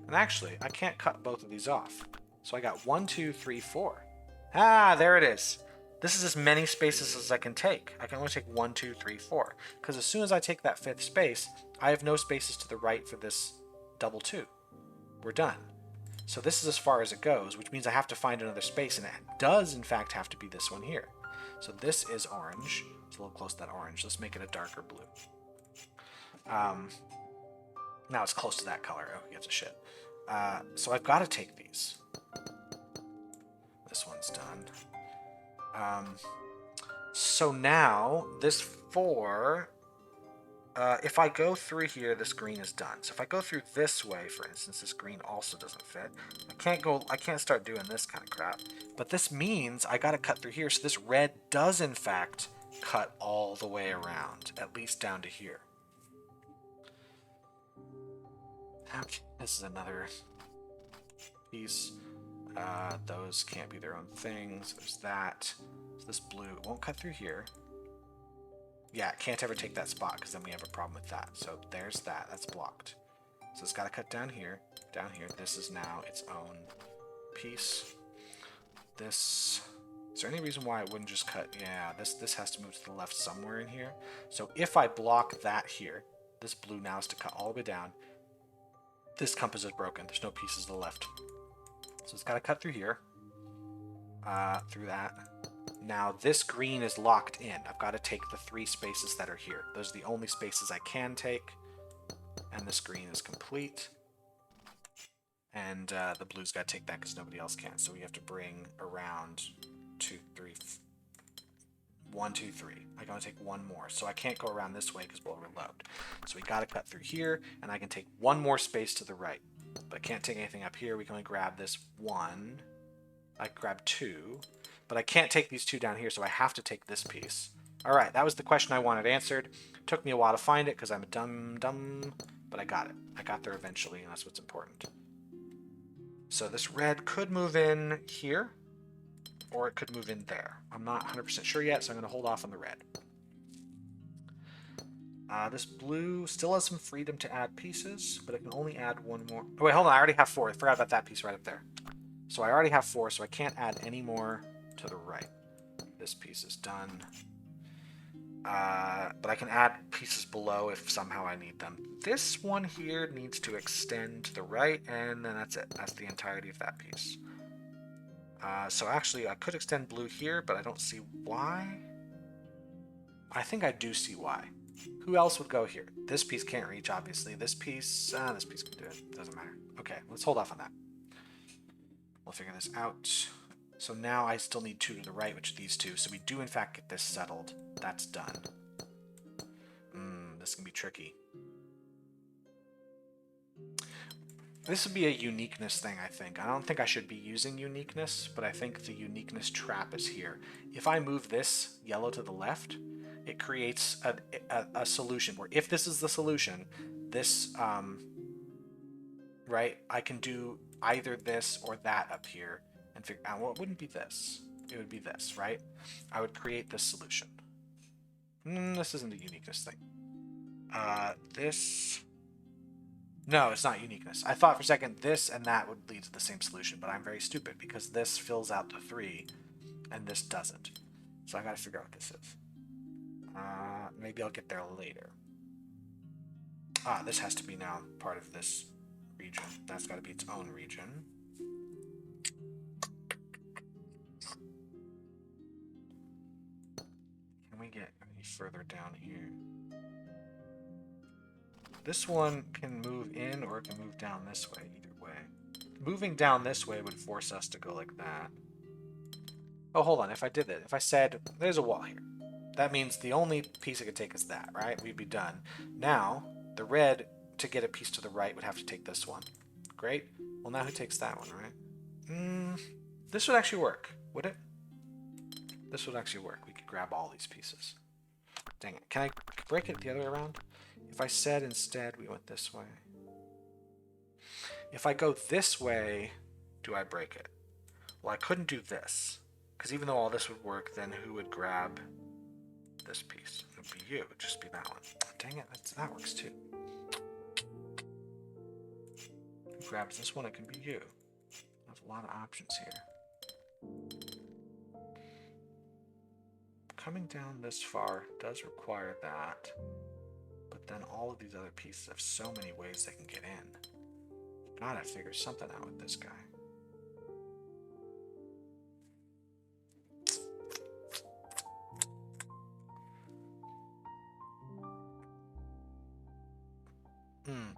And actually, I can't cut both of these off. So I got 1, 2, 3, 4. Ah, there it is. This is as many spaces as I can take. I can only take 1, 2, 3, 4. Because as soon as I take that 5th space, I have no spaces to the right for this double 2. We're done. So this is as far as it goes, which means I have to find another space, and it does, in fact, have to be this one here. So this is orange. It's a little close to that orange. Let's make it a darker blue. Now it's close to that color. Oh, who gives a shit? So I've got to take these. This one's done. So now, this 4... if I go through here, this green is done. So if I go through this way, for instance, this green also doesn't fit. I can't start doing this kind of crap. But this means I gotta cut through here, so this red does in fact cut all the way around, at least down to here. Okay, this is another piece. Those can't be their own things. There's that. So this blue won't cut through here. Yeah, it can't ever take that spot because then we have a problem with that. So there's that. That's blocked. So it's got to cut down here. Down here. This is now its own piece. This Is there any reason why it wouldn't just cut? Yeah, this has to move to the left somewhere in here. So if I block that here, this blue now is to cut all the way down. This compass is broken. There's no pieces to the left. So it's got to cut through here. Through that. Now this green is locked in. I've got to take the 3 spaces that are here. Those are the only spaces I can take. And this green is complete. And the blue's got to take that because nobody else can. So we have to bring around 2, 3, 1, 2, 3. I gotta take one more. So I can't go around this way because we'll overload. So we gotta cut through here, and I can take one more space to the right. But I can't take anything up here. We can only grab this 1. I can grab 2. But I can't take these 2 down here, so I have to take this piece. Alright, that was the question I wanted answered. Took me a while to find it because I'm a dumb, but I got it. I got there eventually, and that's what's important. So this red could move in here, or it could move in there. I'm not 100% sure yet, so I'm going to hold off on the red. This blue still has some freedom to add pieces, but it can only add 1 more. Oh, wait, hold on. I already have 4. I forgot about that piece right up there. So I already have 4, so I can't add any more to the right. This piece is done. But I can add pieces below if somehow I need them. This one here needs to extend to the right, and then that's it. That's the entirety of that piece. So actually, I could extend blue here, but I don't see why. I think I do see why. Who else would go here? This piece can't reach, obviously. This piece can do it. Doesn't matter. Okay, let's hold off on that. We'll figure this out. So now I still need 2 to the right, which are these 2. So we do, in fact, get this settled. That's done. This can be tricky. This would be a uniqueness thing, I think. I don't think I should be using uniqueness, but I think the uniqueness trap is here. If I move this yellow to the left, it creates a solution where if this is the solution, this, right, I can do either this or that up here and figure out, well, it wouldn't be this. It would be this, right? I would create this solution. This isn't a uniqueness thing. This... No, it's not uniqueness. I thought for a second this and that would lead to the same solution, but I'm very stupid because this fills out the 3 and this doesn't. So I gotta figure out what this is. Maybe I'll get there later. This has to be now part of this region. That's gotta be its own region. Can we get any further down here? This one can move in or it can move down this way, either way. Moving down this way would force us to go like that. Oh, hold on. If I did that, if I said, there's a wall here, that means the only piece it could take is that, right? We'd be done. Now, the red, to get a piece to the right, would have to take this one. Great. Well, now who takes that one, right? This would actually work, would it? This would actually work. We could grab all these pieces. Dang it. Can I break it the other way around? If I said instead we went this way. If I go this way, do I break it? Well, I couldn't do this. Because even though all this would work, then who would grab this piece? It would be you. It would just be that one. Dang it, that works too. Who grabs this one? It can be you. There's a lot of options here. Coming down this far does require that. But then all of these other pieces have so many ways they can get in. Gotta figure something out with this guy.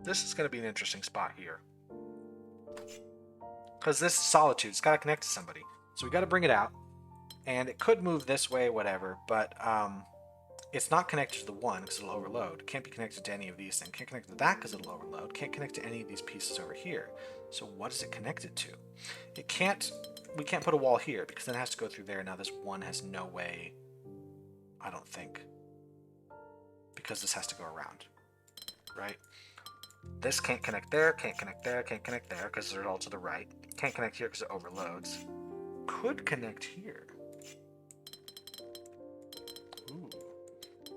This is going to be an interesting spot here. Because this Solitude's got to connect to somebody. So we got to bring it out. And it could move this way, whatever, but it's not connected to the one because it'll overload. Can't be connected to any of these things. Can't connect to that because it'll overload. Can't connect to any of these pieces over here. So what is it connected to? It can't, we can't put a wall here because then it has to go through there. Now this one has no way, I don't think, because this has to go around, right? This can't connect there, can't connect there, can't connect there because they're all to the right. Can't connect here because it overloads. Could connect here. Ooh.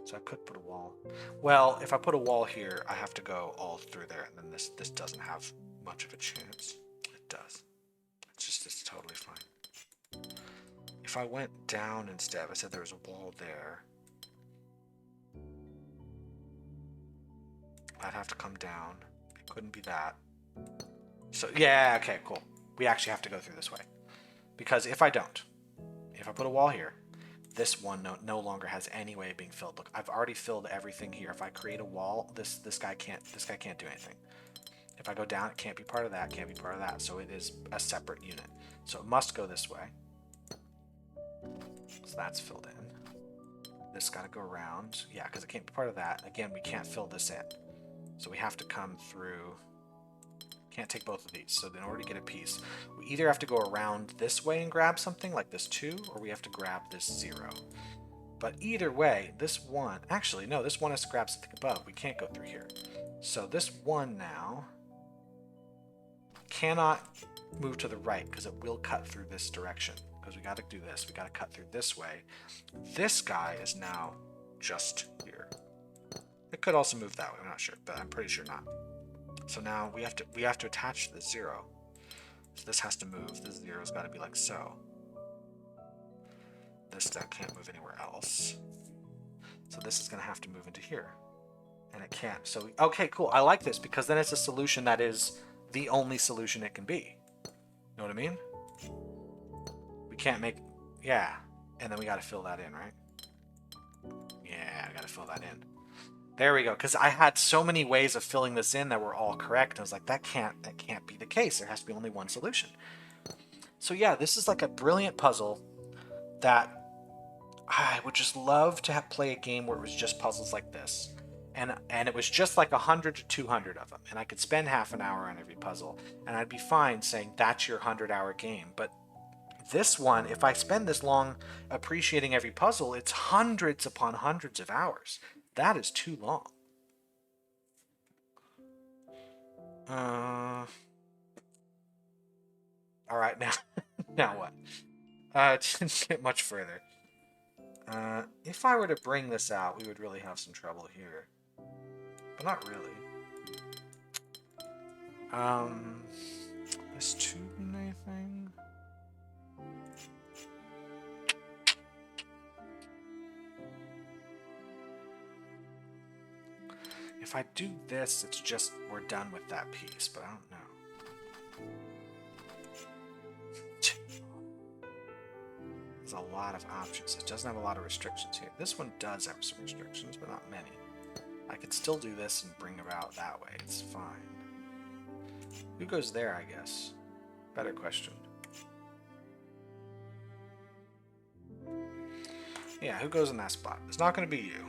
So I could put a wall. Well, if I put a wall here, I have to go all through there, and then this doesn't have much of a chance. It does. It's totally fine. If if I went down instead, if I said there was a wall there, I'd have to come down. It couldn't be that. So, yeah, okay, cool. We actually have to go through this way. Because if I don't, if I put a wall here, this one no longer has any way of being filled. Look, I've already filled everything here. If I create a wall, this guy can't do anything. If I go down, it can't be part of that, can't be part of that. So it is a separate unit. So it must go this way. So that's filled in. This got to go around. Yeah, because it can't be part of that. Again, we can't fill this in. So we have to come through. Can't take both of these. So in order to get a piece, we either have to go around this way and grab something like this 2, or we have to grab this 0. But either way, this 1, actually, no, this 1 has to grab something above. We can't go through here. So this 1 now cannot move to the right because it will cut through this direction. Because we got to do this. We got to cut through this way. This guy is now just here. It could also move that way. I'm not sure, but I'm pretty sure not. So now we have to attach the 0. So this has to move. This 0's got to be like so. This stuff can't move anywhere else. So this is going to have to move into here. And it can't. So, okay, cool. I like this because then it's a solution that is the only solution it can be. Know what I mean? We can't make... Yeah. And then we got to fill that in, right? Yeah, I got to fill that in. There we go, because I had so many ways of filling this in that were all correct. I was like, that can't be the case. There has to be only one solution. So yeah, this is like a brilliant puzzle that I would just love to play a game where it was just puzzles like this. And it was just like 100 to 200 of them. And I could spend half an hour on every puzzle. And I'd be fine saying that's your 100-hour game. But this one, if I spend this long appreciating every puzzle, it's hundreds upon hundreds of hours. That is too long. All right, now what? It didn't get much further. If I were to bring this out, we would really have some trouble here. But not really. This tubing thing. If I do this, it's just we're done with that piece, but I don't know. There's a lot of options. It doesn't have a lot of restrictions here. This one does have some restrictions, but not many. I could still do this and bring about that way. It's fine. Who goes there, I guess? Better question. Yeah, who goes in that spot? It's not going to be you.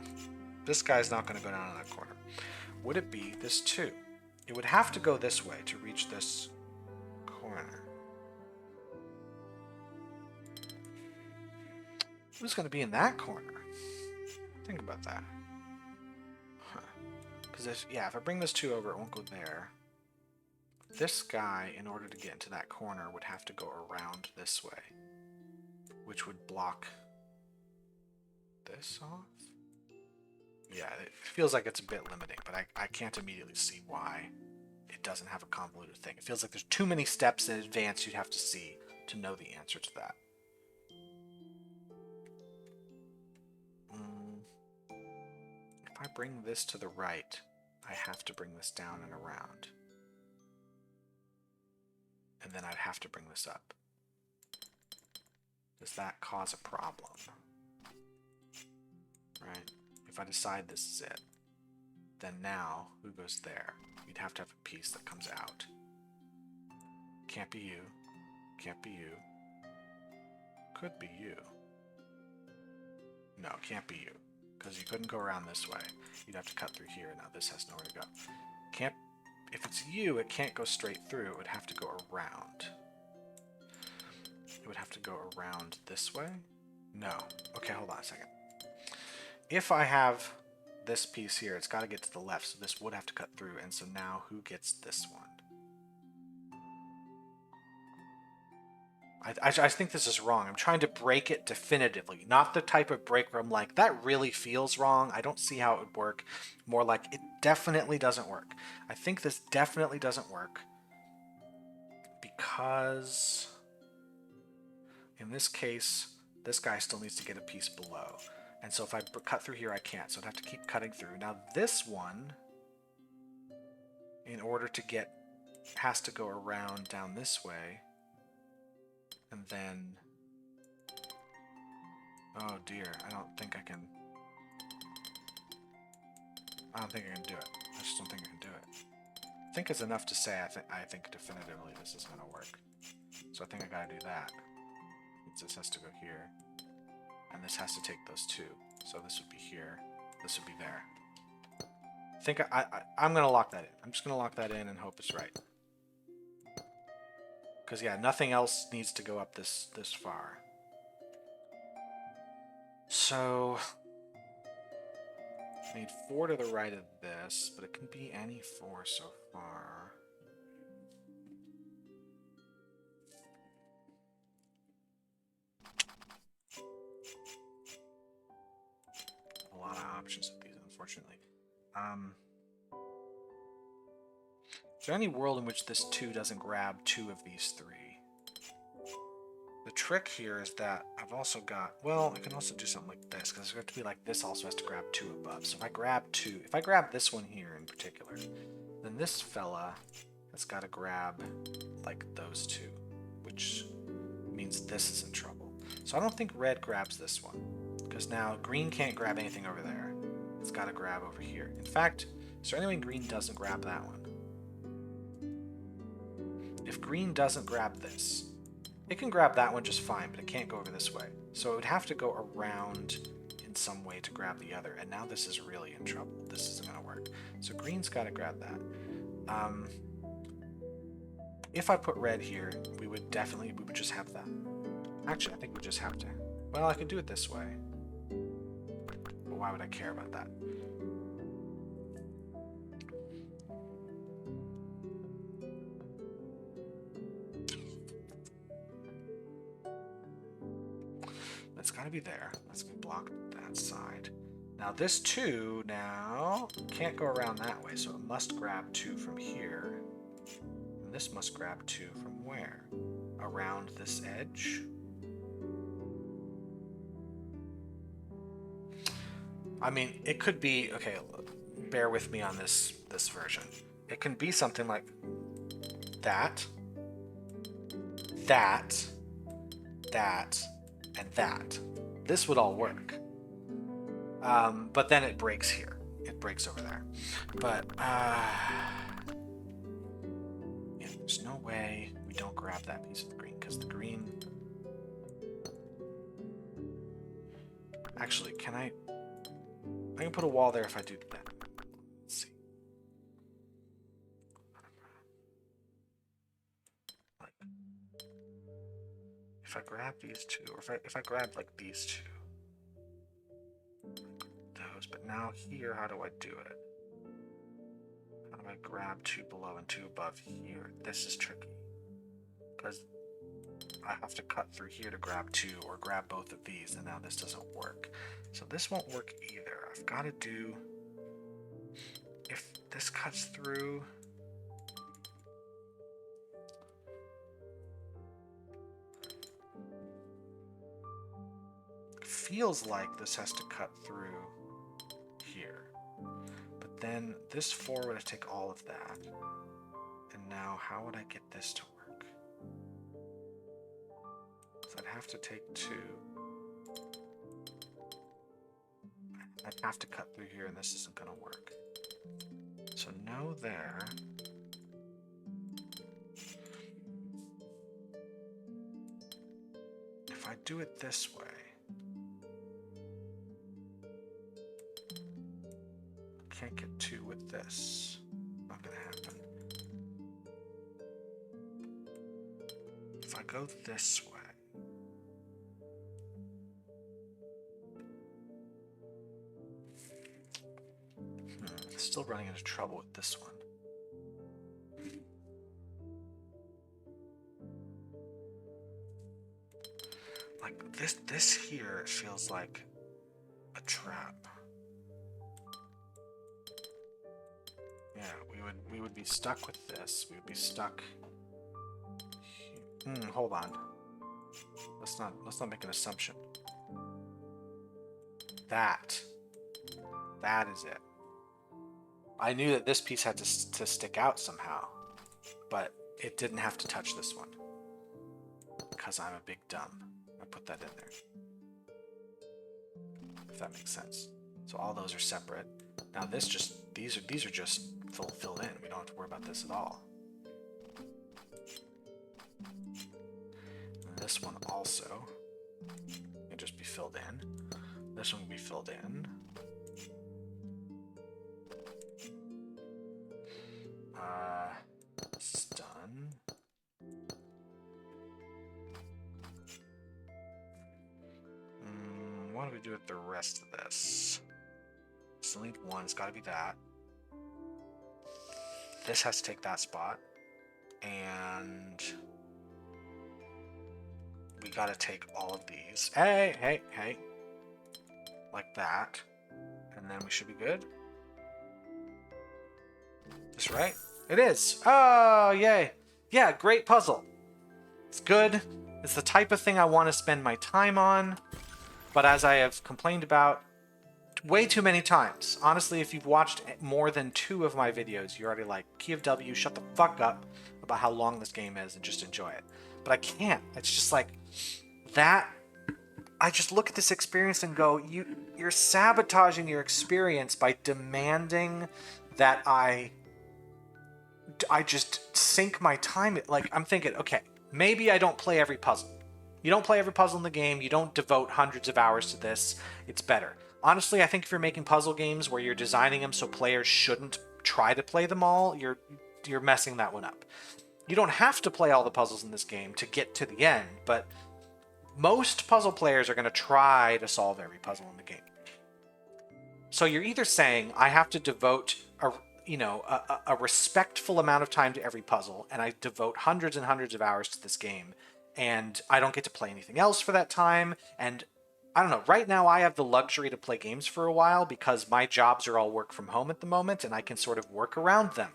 This guy's not going to go down in that corner. Would it be this 2? It would have to go this way to reach this corner. Who's going to be in that corner? Think about that. Because if I bring this 2 over, it won't go there. This guy, in order to get into that corner, would have to go around this way, which would block this off. Yeah, it feels like it's a bit limiting, but I can't immediately see why it doesn't have a convoluted thing. It feels like there's too many steps in advance you'd have to see to know the answer to that. If I bring this to the right, I have to bring this down and around. And then I'd have to bring this up. Does that cause a problem? Right? If I decide this is it, then now, who goes there? You'd have to have a piece that comes out. Can't be you. Can't be you. Could be you. No, can't be you. Because you couldn't go around this way. You'd have to cut through here. Now this has nowhere to go. Can't. If it's you, it can't go straight through. It would have to go around. It would have to go around this way? No. Okay, hold on a second. If I have this piece here, it's got to get to the left, so this would have to cut through, and so now who gets this one? I think this is wrong. I'm trying to break it definitively, not the type of break where I'm like, that really feels wrong. I don't see how it would work. More like, it definitely doesn't work. I think this definitely doesn't work because in this case, This guy still needs to get a piece below. And so if I cut through here, I can't. So I'd have to keep cutting through. Now this one, in order to get, has to go around down this way. And then, oh dear, I don't think I can do it. I just don't think I can do it. I think it's enough to say I think definitively this is going to work. So I think I got to do that. This has to go here. And this has to take those two. So this would be here. This would be there. I think I'm going to lock that in. I'm just going to lock that in and hope it's right. Because, yeah, nothing else needs to go up this far. So, I need 4 to the right of this, but it can be any 4 so far. A lot of options with these, unfortunately. Is there any world in which this 2 doesn't grab 2 of these 3? The trick here is that I've also got, well, I can also do something like this, because it's going to be like this also has to grab 2 above. So if I grab 2, if I grab this one here in particular, then this fella has got to grab like those 2, which means this is in trouble. So I don't think red grabs this one, because now green can't grab anything over there. It's got to grab over here. In fact, is there any way green doesn't grab that one? If green doesn't grab this, it can grab that one just fine, but it can't go over this way. So it would have to go around in some way to grab the other. And now this is really in trouble. This isn't going to work. So green's got to grab that. If I put red here, we would just have that. Actually, I think we just have to. Well, I could do it this way. But why would I care about that? That's got to be there. That's going to block that side. Now this 2 now can't go around that way, so it must grab 2 from here. And this must grab 2 from where? Around this edge? I mean, it could be, okay, bear with me on this version. It can be something like that, that, and that. This would all work. But then it breaks here. It breaks over there. But, yeah, there's no way we don't grab that piece of green, because the green... Actually, I can put a wall there if I do that. Let's see. If I grab these 2, or if I grab like these 2, those, but now here, how do I do it? How do I grab 2 below and 2 above here? This is tricky, because I have to cut through here to grab 2, or grab both of these, and now this doesn't work. So this won't work either. I've got to do, if this cuts through, feels like this has to cut through here. But then this 4 would have to take all of that. And now how would I get this to work? So I'd have to take 2. I'd have to cut through here, and this isn't going to work. So no there. If I do it this way, can't get 2 with this. Not gonna happen. If I go this way, still running into trouble with this one. Like this here feels like a trap. Yeah, we would be stuck with this. We would be stuck here. Hold on. Let's not make an assumption. That is it. I knew that this piece had to stick out somehow, but it didn't have to touch this one because I'm a big dumb. I put that in there. If that makes sense. So all those are separate. Now this just, these are just filled in. We don't have to worry about this at all. And this one also can just be filled in. This one can be filled in. This is done. What do we do with the rest of this? Still need one. It's got to be that. This has to take that spot. And we got to take all of these. Hey. Like that. And then we should be good. This right? It is. Oh, yay. Yeah, great puzzle. It's good. It's the type of thing I want to spend my time on. But as I have complained about way too many times, honestly, if you've watched more than 2 of my videos, you're already like, Key of W, shut the fuck up about how long this game is and just enjoy it. But I can't. It's just like that. I just look at this experience and go, you're sabotaging your experience by demanding that I just sink my time. Like, I'm thinking, okay, maybe I don't play every puzzle. You don't play every puzzle in the game. You don't devote hundreds of hours to this. It's better. Honestly, I think if you're making puzzle games where you're designing them so players shouldn't try to play them all, you're messing that one up. You don't have to play all the puzzles in this game to get to the end, but most puzzle players are going to try to solve every puzzle in the game. So you're either saying, I have to devote a respectful amount of time to every puzzle, and I devote hundreds and hundreds of hours to this game, and I don't get to play anything else for that time, and I don't know, right now I have the luxury to play games for a while because my jobs are all work from home at the moment, and I can sort of work around them.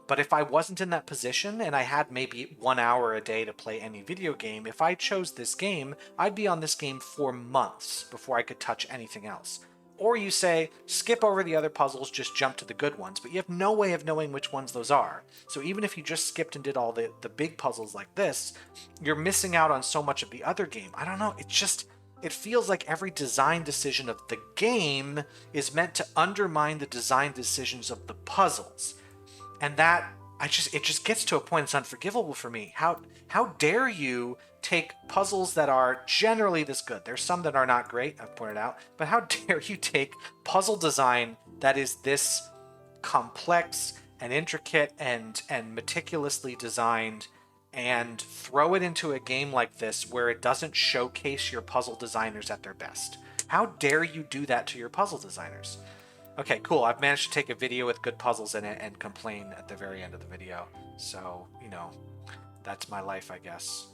But if I wasn't in that position and I had maybe 1 hour a day to play any video game, if I chose this game, I'd be on this game for months before I could touch anything else. Or you say, skip over the other puzzles, just jump to the good ones, but you have no way of knowing which ones those are. So even if you just skipped and did all the big puzzles like this, you're missing out on so much of the other game. I don't know, it feels like every design decision of the game is meant to undermine the design decisions of the puzzles. And that, it just gets to a point it's unforgivable for me. How dare you take puzzles that are generally this good? There's some that are not great, I've pointed out, but how dare you take puzzle design that is this complex and intricate and meticulously designed and throw it into a game like this where it doesn't showcase your puzzle designers at their best? How dare you do that to your puzzle designers? Okay, cool. I've managed to take a video with good puzzles in it and complain at the very end of the video. So, that's my life, I guess.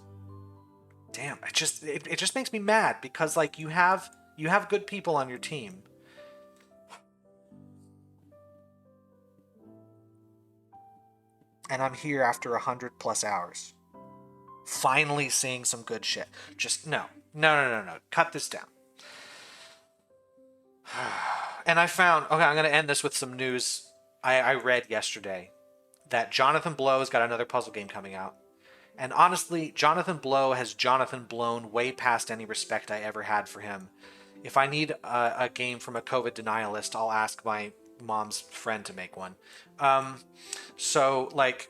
Damn, it just makes me mad because, like, you have good people on your team. And I'm here after 100+ hours. Finally seeing some good shit. Just, no. Cut this down. And I found, okay, I'm going to end this with some news I read yesterday, that Jonathan Blow's got another puzzle game coming out. And honestly, Jonathan Blow has Jonathan blown way past any respect I ever had for him. If I need a game from a COVID denialist, I'll ask my mom's friend to make one. So, like,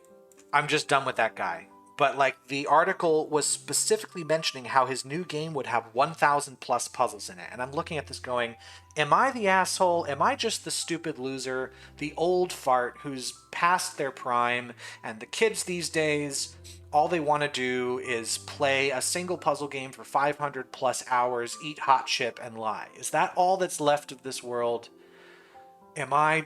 I'm just done with that guy. But, like, the article was specifically mentioning how his new game would have 1,000+ puzzles in it. And I'm looking at this going, am I the asshole? Am I just the stupid loser? The old fart who's past their prime? And the kids these days, all they want to do is play a single puzzle game for 500+ hours, eat hot chip, and lie. Is that all that's left of this world? Am I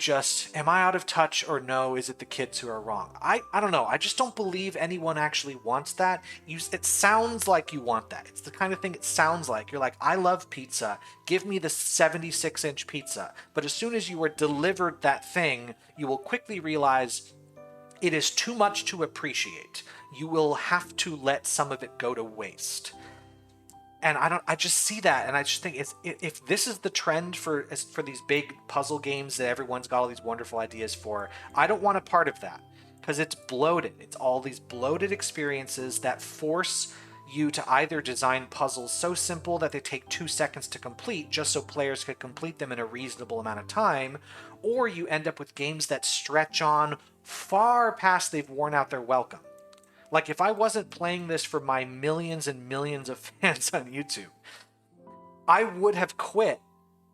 out of touch, or no, is it the kids who are wrong? I don't know. I just don't believe anyone actually wants that. It sounds like you want that. It's the kind of thing it sounds like. You're like, I love pizza. Give me the 76-inch pizza. But as soon as you are delivered that thing, you will quickly realize it is too much to appreciate. You will have to let some of it go to waste. And I just see that, and I just think if this is the trend for these big puzzle games that everyone's got all these wonderful ideas for, I don't want a part of that, because it's bloated. It's all these bloated experiences that force you to either design puzzles so simple that they take 2 seconds to complete just so players could complete them in a reasonable amount of time, or you end up with games that stretch on far past they've worn out their welcome. Like, if I wasn't playing this for my millions and millions of fans on YouTube, I would have quit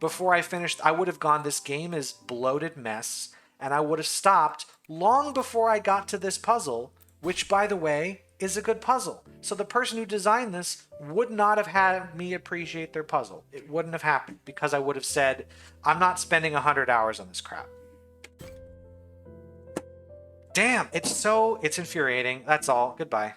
before I finished. I would have gone, this game is bloated mess, and I would have stopped long before I got to this puzzle, which, by the way, is a good puzzle. So the person who designed this would not have had me appreciate their puzzle. It wouldn't have happened, because I would have said, I'm not spending 100 hours on this crap. Damn, it's infuriating. That's all. Goodbye.